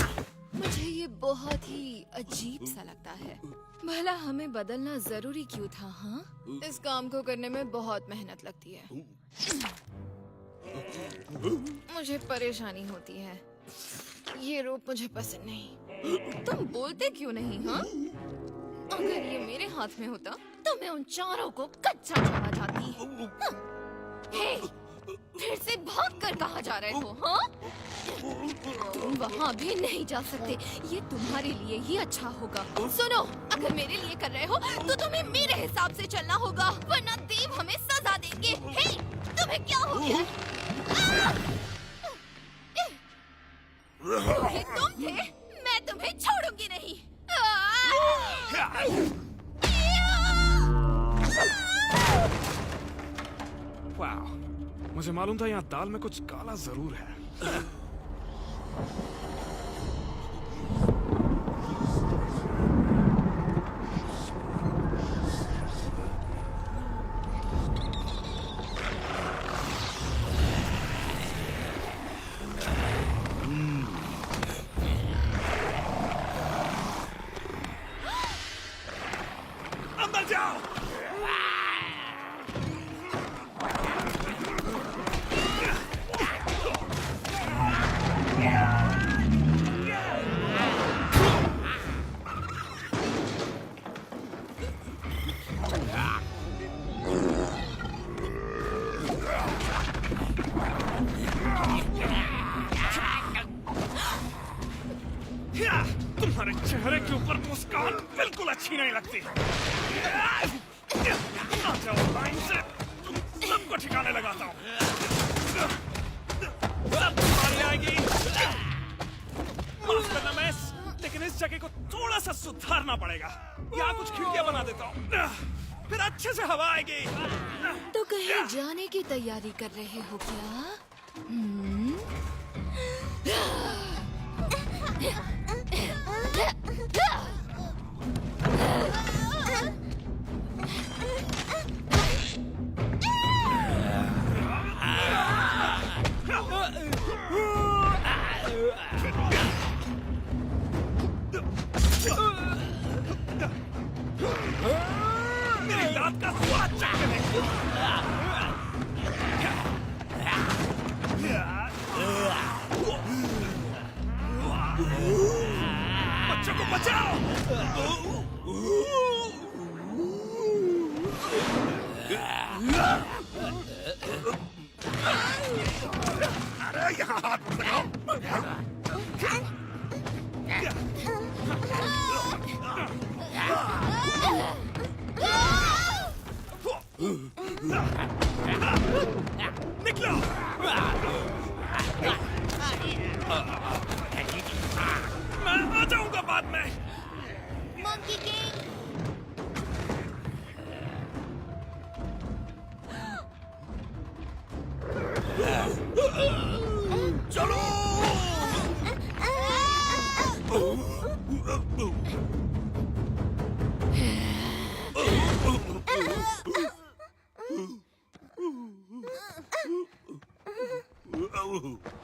Speaker 12: मुझे ये बहुत ही अजीब सा लगता है। भला हमें बदलना जरूरी क्यों था? हाँ, इस काम को करने में बहुत मेहनत लगती है। मुझे परेशानी होती है। ये रूप मुझे पसंद नहीं। तुम बोलते क्यों नहीं? हाँ, अगर ये मेरे हाथ में होता तो मैं उन चारों को कच्चा छोड़ा जाती। हाँ। हे, फिर से भागकर कहाँ जा रहे हो? हाँ, तुम वहाँ भी नहीं जा सकते। ये तुम्हारे लिए ही अच्छा होगा। सुनो, अगर मेरे लिए कर रहे हो तो तुम्हें मेरे हिसाब से चलना होगा, वरना देव हमें सजा देंगे। हे, तुम्हें क्या हो गया? ये तुम थे? मैं तुम्हें छोड़ूंगी नहीं।
Speaker 10: वाह, मुझे मालूम था यहाँ दाल में कुछ काला जरूर है। अंदर जाओ। तुम्हारे चेहरे के ऊपर मुस्कान बिल्कुल अच्छी नहीं लगती। आ जाओ लाइन से, तुम सबको ठिकाने लगाता हूँ। सब तुम्हारी आएगी। माफ करना मैस, लेकिन इस जगह को थोड़ा सा सुधारना पड़ेगा। यहाँ कुछ खिड़कियाँ बना देता हूँ, फिर अच्छे से हवा आएगी।
Speaker 12: तो कहीं जाने की तैयारी कर रहे हो क्या?
Speaker 10: मेरी लात का स्वाद चखने। बच्चों को बचाओ।
Speaker 8: अरे यहाँ हाथ मत लगाओ।
Speaker 10: निकलो। मैं आ जाऊंगा बाद में।
Speaker 4: मंकी किंग,
Speaker 8: चलो।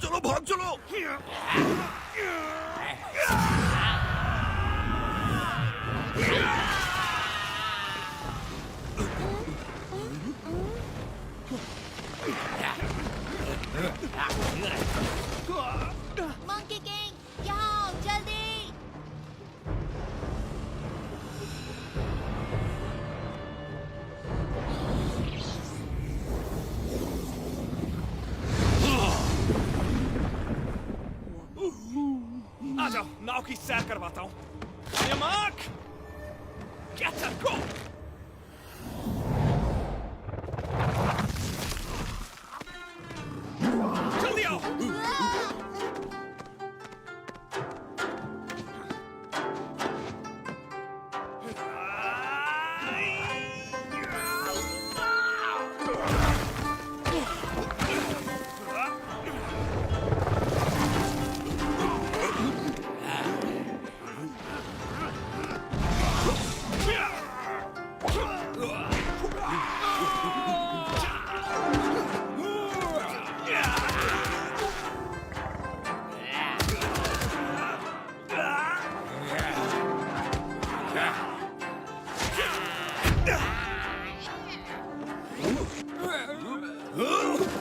Speaker 8: चलो भाग चलो।
Speaker 4: मंकी किंग, यहाँ आओ जल्दी।
Speaker 10: आ जाओ, नाव की सैर करवाता हूँ। मार्क, गेट अप, गो। जल्दी आओ।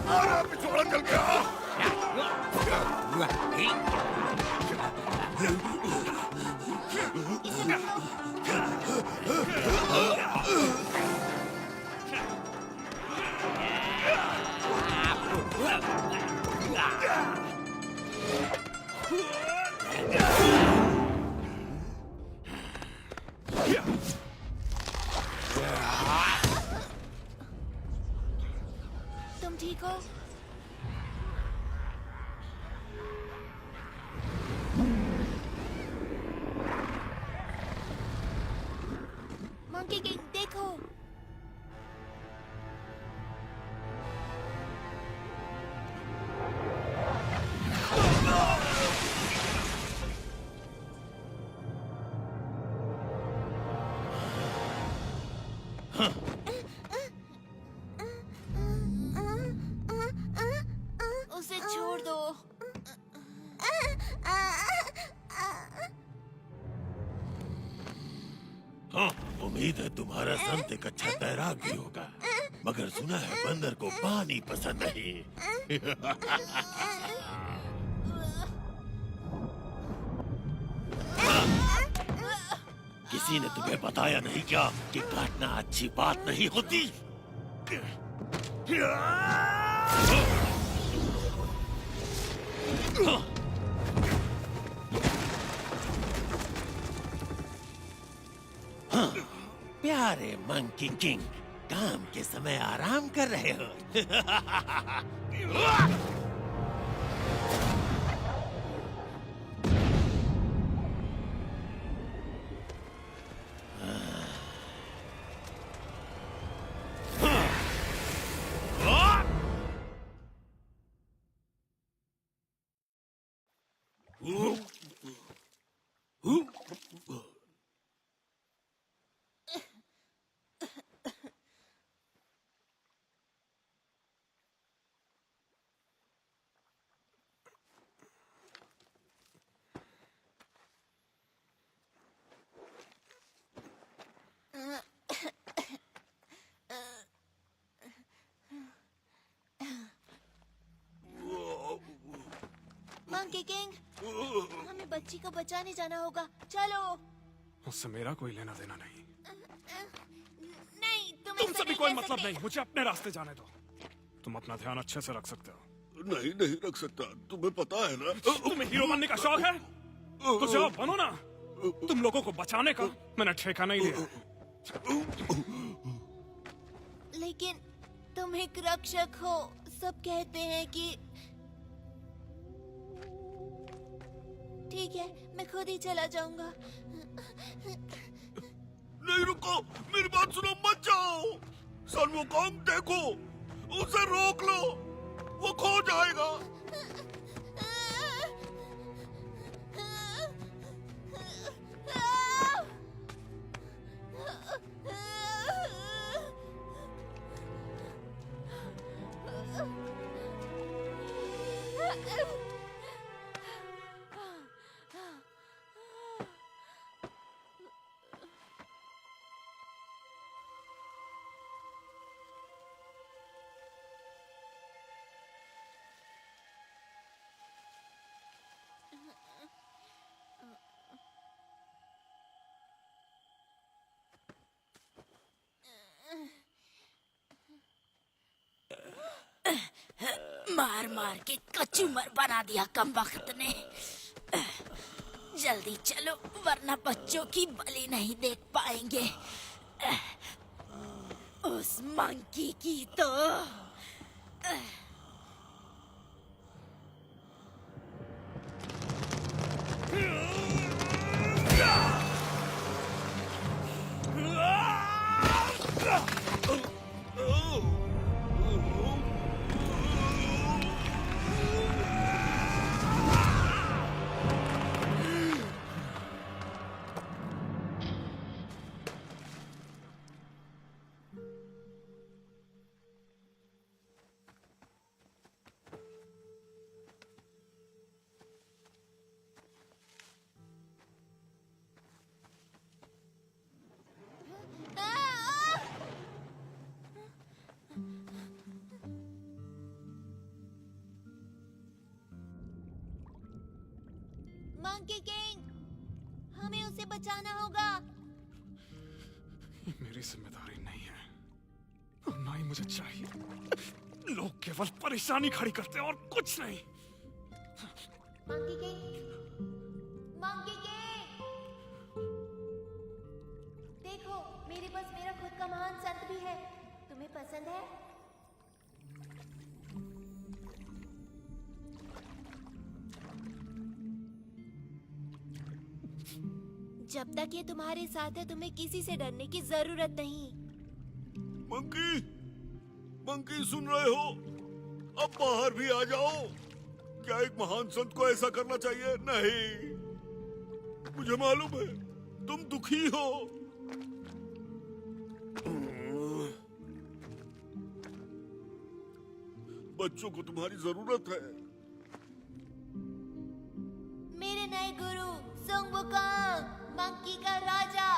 Speaker 8: अरे पिछोड़ा चल गया।
Speaker 4: तुम ठीक हो? मंकी किंग देखो। उसे छोड़ दो।
Speaker 9: हाँ, उम्मीद है तुम्हारा संत एक अच्छा तैराक भी होगा, मगर सुना है बंदर को पानी पसंद नहीं। किसी ने तुम्हें बताया नहीं क्या कि काटना अच्छी बात नहीं होती? हाँ, प्यारे मंकी किंग, काम के समय आराम कर रहे हो। मंकी किंग, हमें बच्ची को बचाने जाना होगा। चलो।
Speaker 10: उससे मेरा कोई लेना देना नहीं।
Speaker 4: नहीं,
Speaker 10: तुमसे भी कोई मतलब नहीं। मुझे अपने रास्ते जाने दो। तुम अपना ध्यान अच्छे से रख सकते हो।
Speaker 8: नहीं नहीं रख सकता, तुम्हें पता है ना।
Speaker 10: तुम्हें हीरो बनने का शौक है तो जाओ बनो ना। तुम लोगों को बचाने का मैंने ठेका नहीं लिया।
Speaker 4: लेकिन तुम एक रक्षक हो, सब कहते हैं कि। ठीक है, मैं खुद ही चला जाऊंगा।
Speaker 8: नहीं रुको, मेरी बात सुनो, मत जाओ। सन वुकोंग देखो, उसे रोक लो, वो खो जाएगा।
Speaker 7: मार मार के कचूमर बना दिया कमबख्त ने। जल्दी चलो वरना बच्चों की बलि नहीं देख पाएंगे। उस मंकी की तो।
Speaker 4: मंकी किंग, हमें उसे बचाना होगा।
Speaker 10: ये मेरी जिम्मेदारी नहीं है और ना ही मुझे चाहिए। लोग केवल परेशानी खड़ी करते हैं और कुछ नहीं।
Speaker 4: मंकी किंग, मंकी किंग, देखो मेरे पास मेरा खुद का महान संत भी है। तुम्हें पसंद है? जब तक ये तुम्हारे साथ है तुम्हें किसी से डरने की जरूरत नहीं।
Speaker 8: मंकी, मंकी सुन रहे हो? अब बाहर भी आ जाओ। क्या एक महान संत को ऐसा करना चाहिए? नहीं, मुझे मालूम है तुम दुखी हो। बच्चों को तुम्हारी जरूरत है।
Speaker 4: मेरे नए गुरु सुंग वुकोंग, मंकी का राजा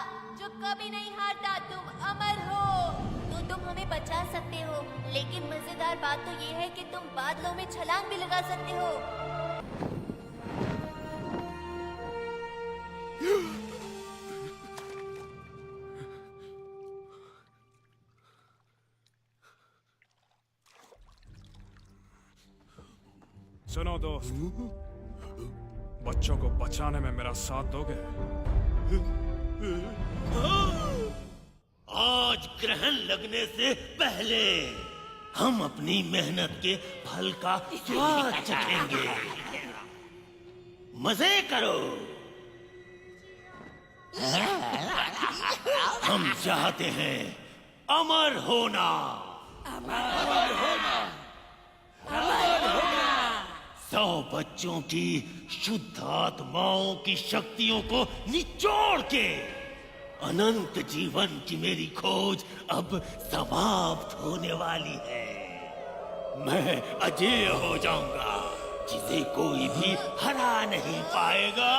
Speaker 4: जो कभी नहीं हारता, तुम अमर हो। तो तुम हमें बचा सकते हो, लेकिन मजेदार बात तो ये है कि तुम बादलों में छलांग भी लगा सकते हो।
Speaker 10: सुनो दोस्त, बच्चों को बचाने में मेरा साथ दोगे?
Speaker 9: आज ग्रहण लगने से पहले हम अपनी मेहनत के फल का स्वाद चखेंगे। मजे करो। हम चाहते हैं अमर होना। अमर होना। 100 बच्चों की शुद्ध आत्माओं की शक्तियों को निचोड़ के अनंत जीवन की मेरी खोज अब समाप्त होने वाली है। मैं अजेय हो जाऊंगा, जिसे कोई भी हरा नहीं पाएगा।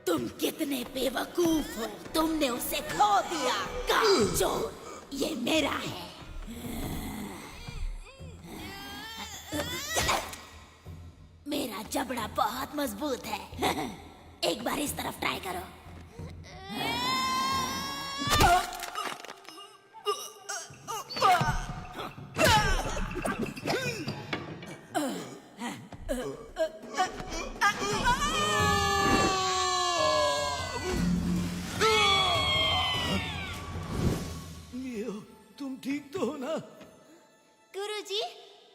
Speaker 7: तुम कितने बेवकूफ हो, तुमने उसे खो दिया। कामचोर, ये मेरा है। मेरा जबड़ा बहुत मजबूत है। एक बार इस तरफ ट्राई करो।
Speaker 1: तुम ठीक तो हो ना?
Speaker 4: गुरुजी,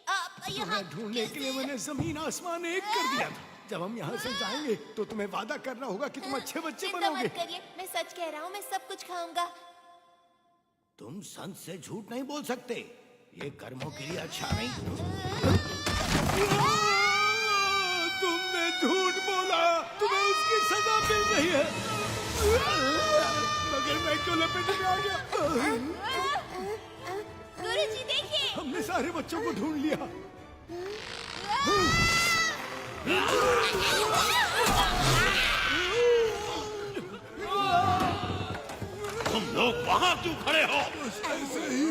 Speaker 4: आप यहाँ
Speaker 1: ढूंढने के लिए मैंने जमीन आसमान एक कर दिया था। जब हम यहाँ से जाएंगे तो तुम्हें वादा करना होगा कि तुम अच्छे बच्चे
Speaker 4: चिंता
Speaker 1: बनोगे।
Speaker 4: मत करिए, मैं सच कह रहा हूँ, मैं सब कुछ खाऊंगा।
Speaker 1: तुम संत से झूठ नहीं बोल सकते, ये कर्मों के लिए अच्छा नहीं। तुमने झूठ बोला, तुम्हें उसकी सजा मिल गई है। मगर मैं क्यों लपेट में आ गया?
Speaker 4: गुरुजी देखिए,
Speaker 1: हमने सारे बच्चों को ढूंढ लिया।
Speaker 9: तुम लोग वहां क्यों खड़े हो?
Speaker 1: ऐसे ही।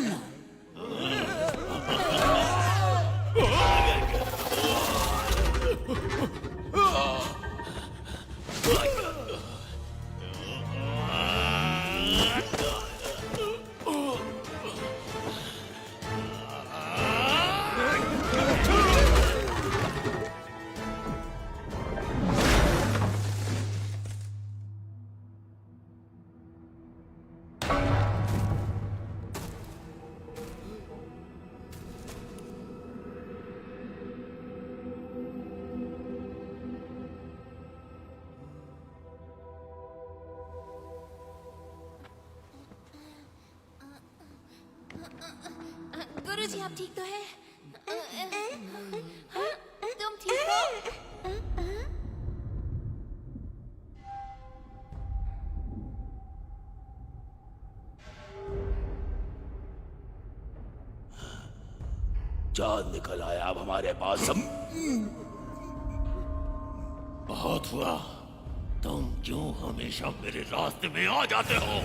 Speaker 4: जी आप ठीक तो हैं? हाँ, तुम ठीक हो?
Speaker 9: चांद निकल आया अब हमारे पास सब। बहुत हुआ, तुम क्यों हमेशा मेरे रास्ते में आ जाते हो?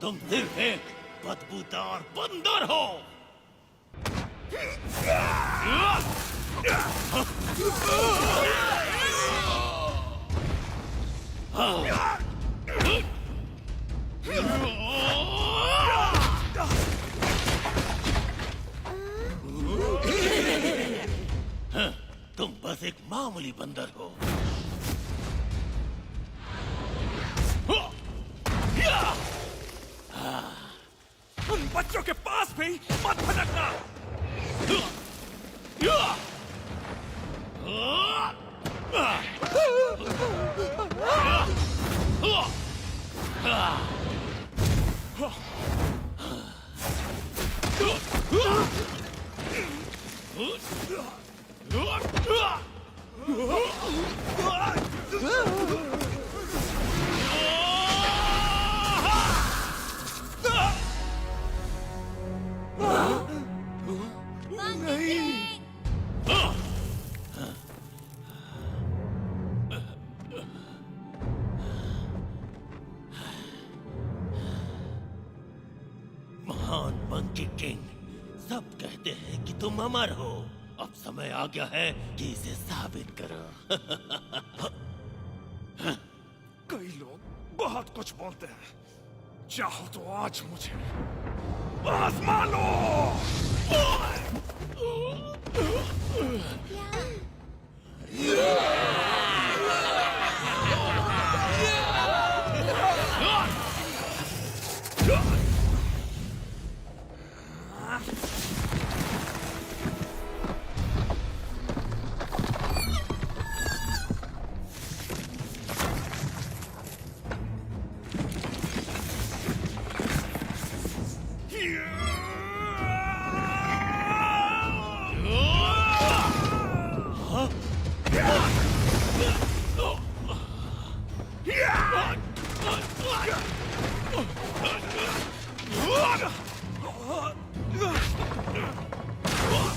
Speaker 9: तुम सिर्फ एक बदबूदार बंदर हो। तुम बस एक मामूली बंदर हो।
Speaker 10: उन बच्चों के पास भी मत भटकना।
Speaker 9: महान मंकी किंग, सब कहते हैं कि तुम अमर हो। अब समय आ गया है कि इसे साबित करो।
Speaker 10: कई लोग बहुत कुछ बोलते हैं, चाहो तो आज मुझे आजमा लो।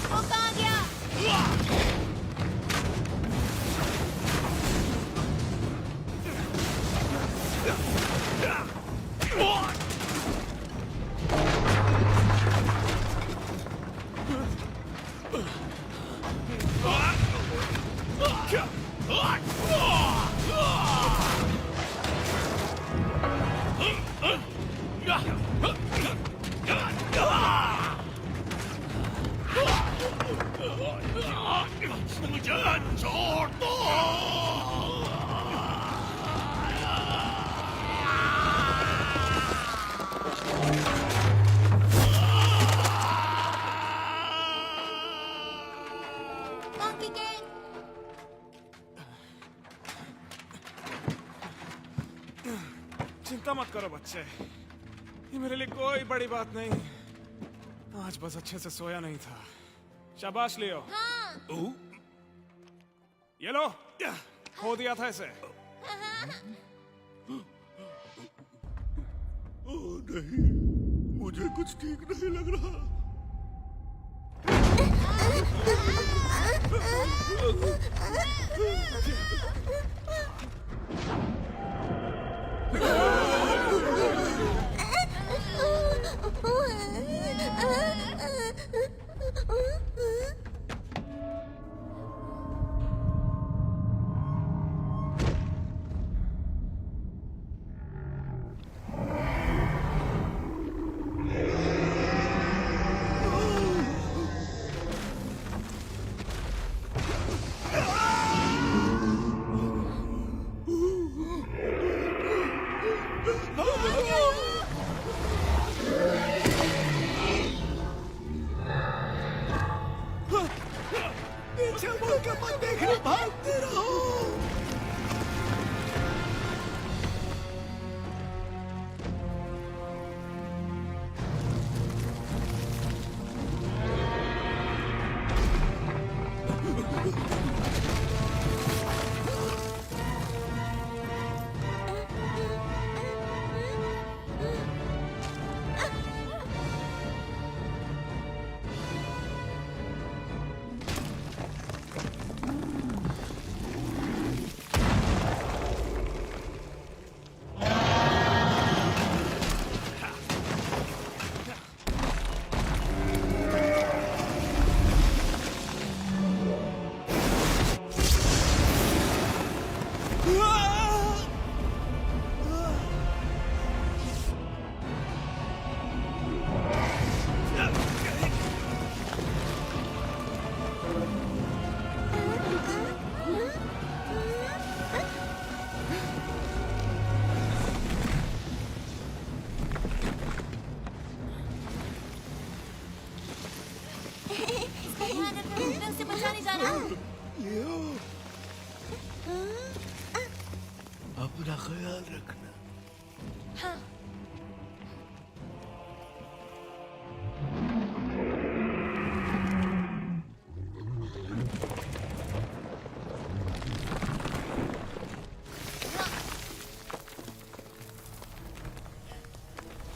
Speaker 4: वो कहाँ गया?
Speaker 9: मुझे छोड़ दो।
Speaker 4: मंकी किंग,
Speaker 10: चिंता मत करो बच्चे, ये मेरे लिए कोई बड़ी बात नहीं। आज बस अच्छे से सोया नहीं था। शाबाश लियो।
Speaker 4: हाँ।
Speaker 10: ये लो, खो दिया था इसे।
Speaker 4: हाँ।
Speaker 8: ओह नहीं, मुझे कुछ ठीक नहीं लग रहा।
Speaker 1: पीछे मुड़ के मत देखना, भागते रहो।
Speaker 4: उसे बचाने जाना।
Speaker 1: अपना ख्याल रखना।
Speaker 4: हाँ।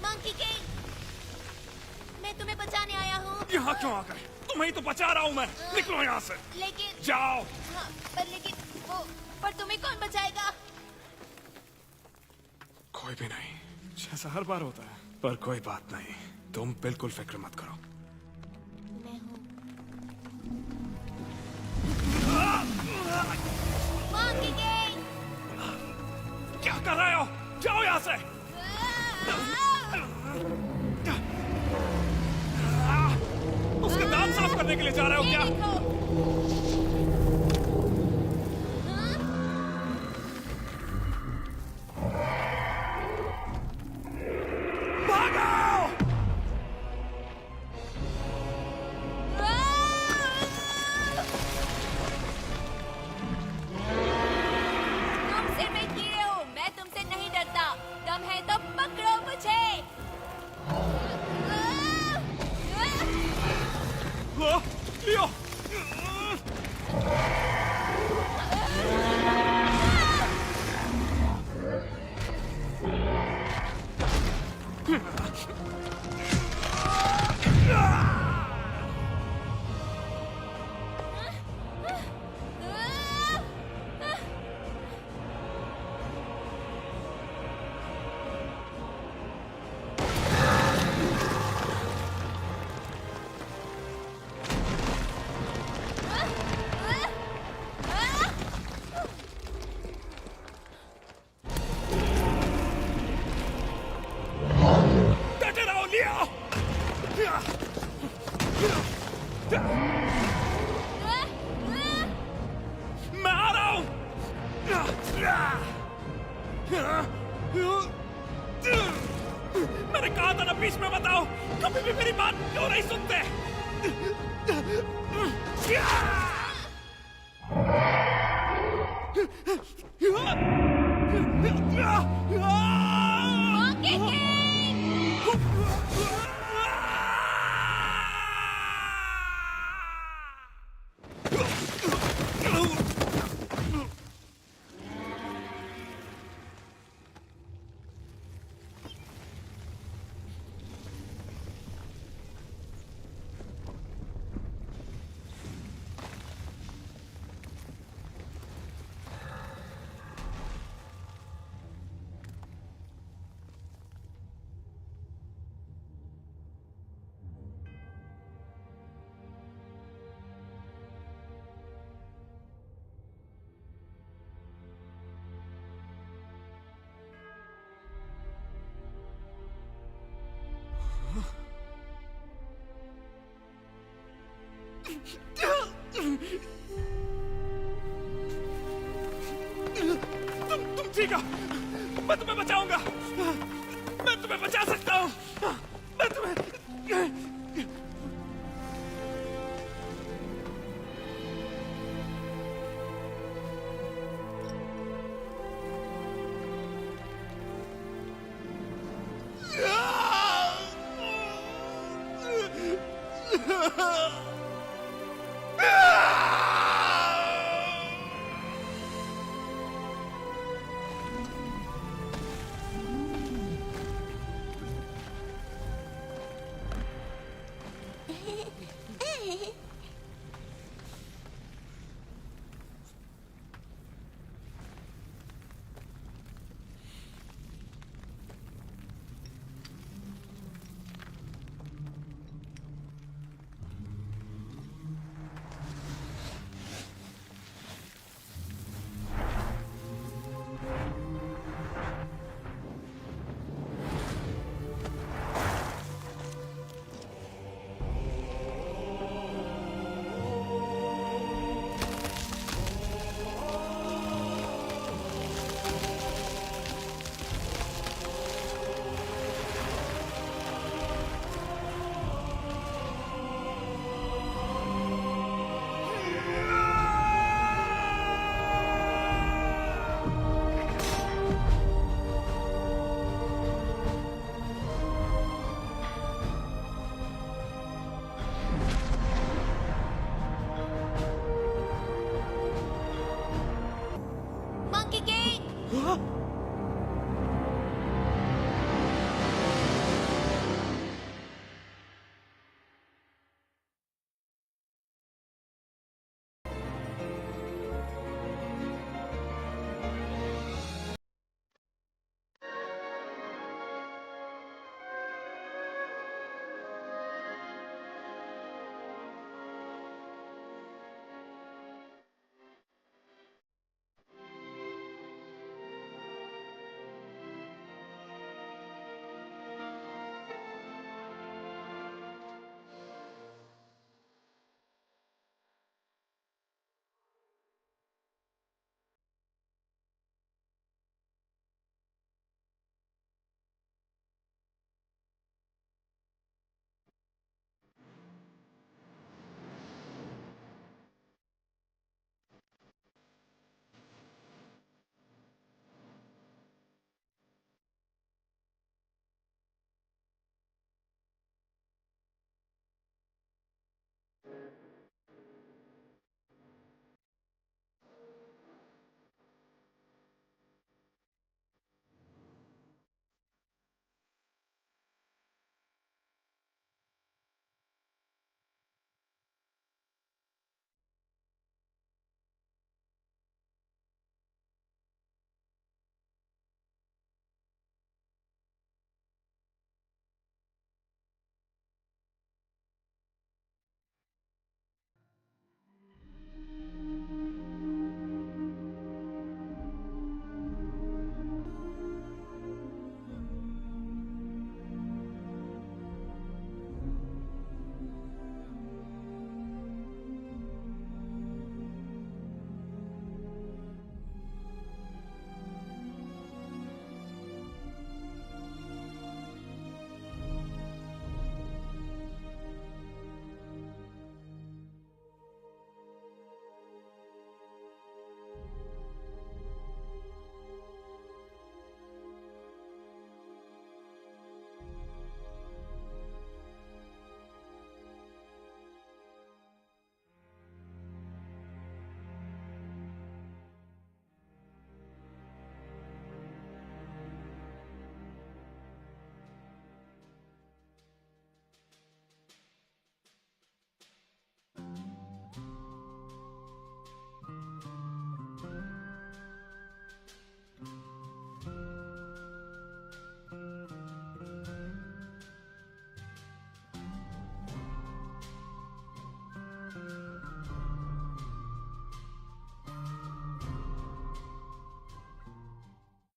Speaker 4: मंकी किंग, मैं तुम्हें बचाने आया हूँ।
Speaker 10: यहाँ क्यों आ गए? तुम्हें ही तो बचा रहा हूँ मैं। निकलो यहाँ से।
Speaker 4: लेकिन
Speaker 10: जाओ।
Speaker 4: हाँ, पर तुम्हें कौन बचाएगा?
Speaker 10: कोई भी नहीं, जैसा हर बार होता है। पर कोई बात नहीं, तुम बिल्कुल फिक्र मत करो।
Speaker 4: मैं हूँ।
Speaker 10: क्या कर रहे हो? जाओ यहाँ से। उसके दांत साफ करने के लिए जा रहे हो क्या? लियो। मैं आ रहा हूं। मैंने कहा था ना बीच में बताओ, कभी भी मेरी बात क्यों नहीं सुनते? बचिएगा, मैं तुम्हें बचाऊंगा, मैं तुम्हें बचा सकता हूँ, मैं तुम्हें।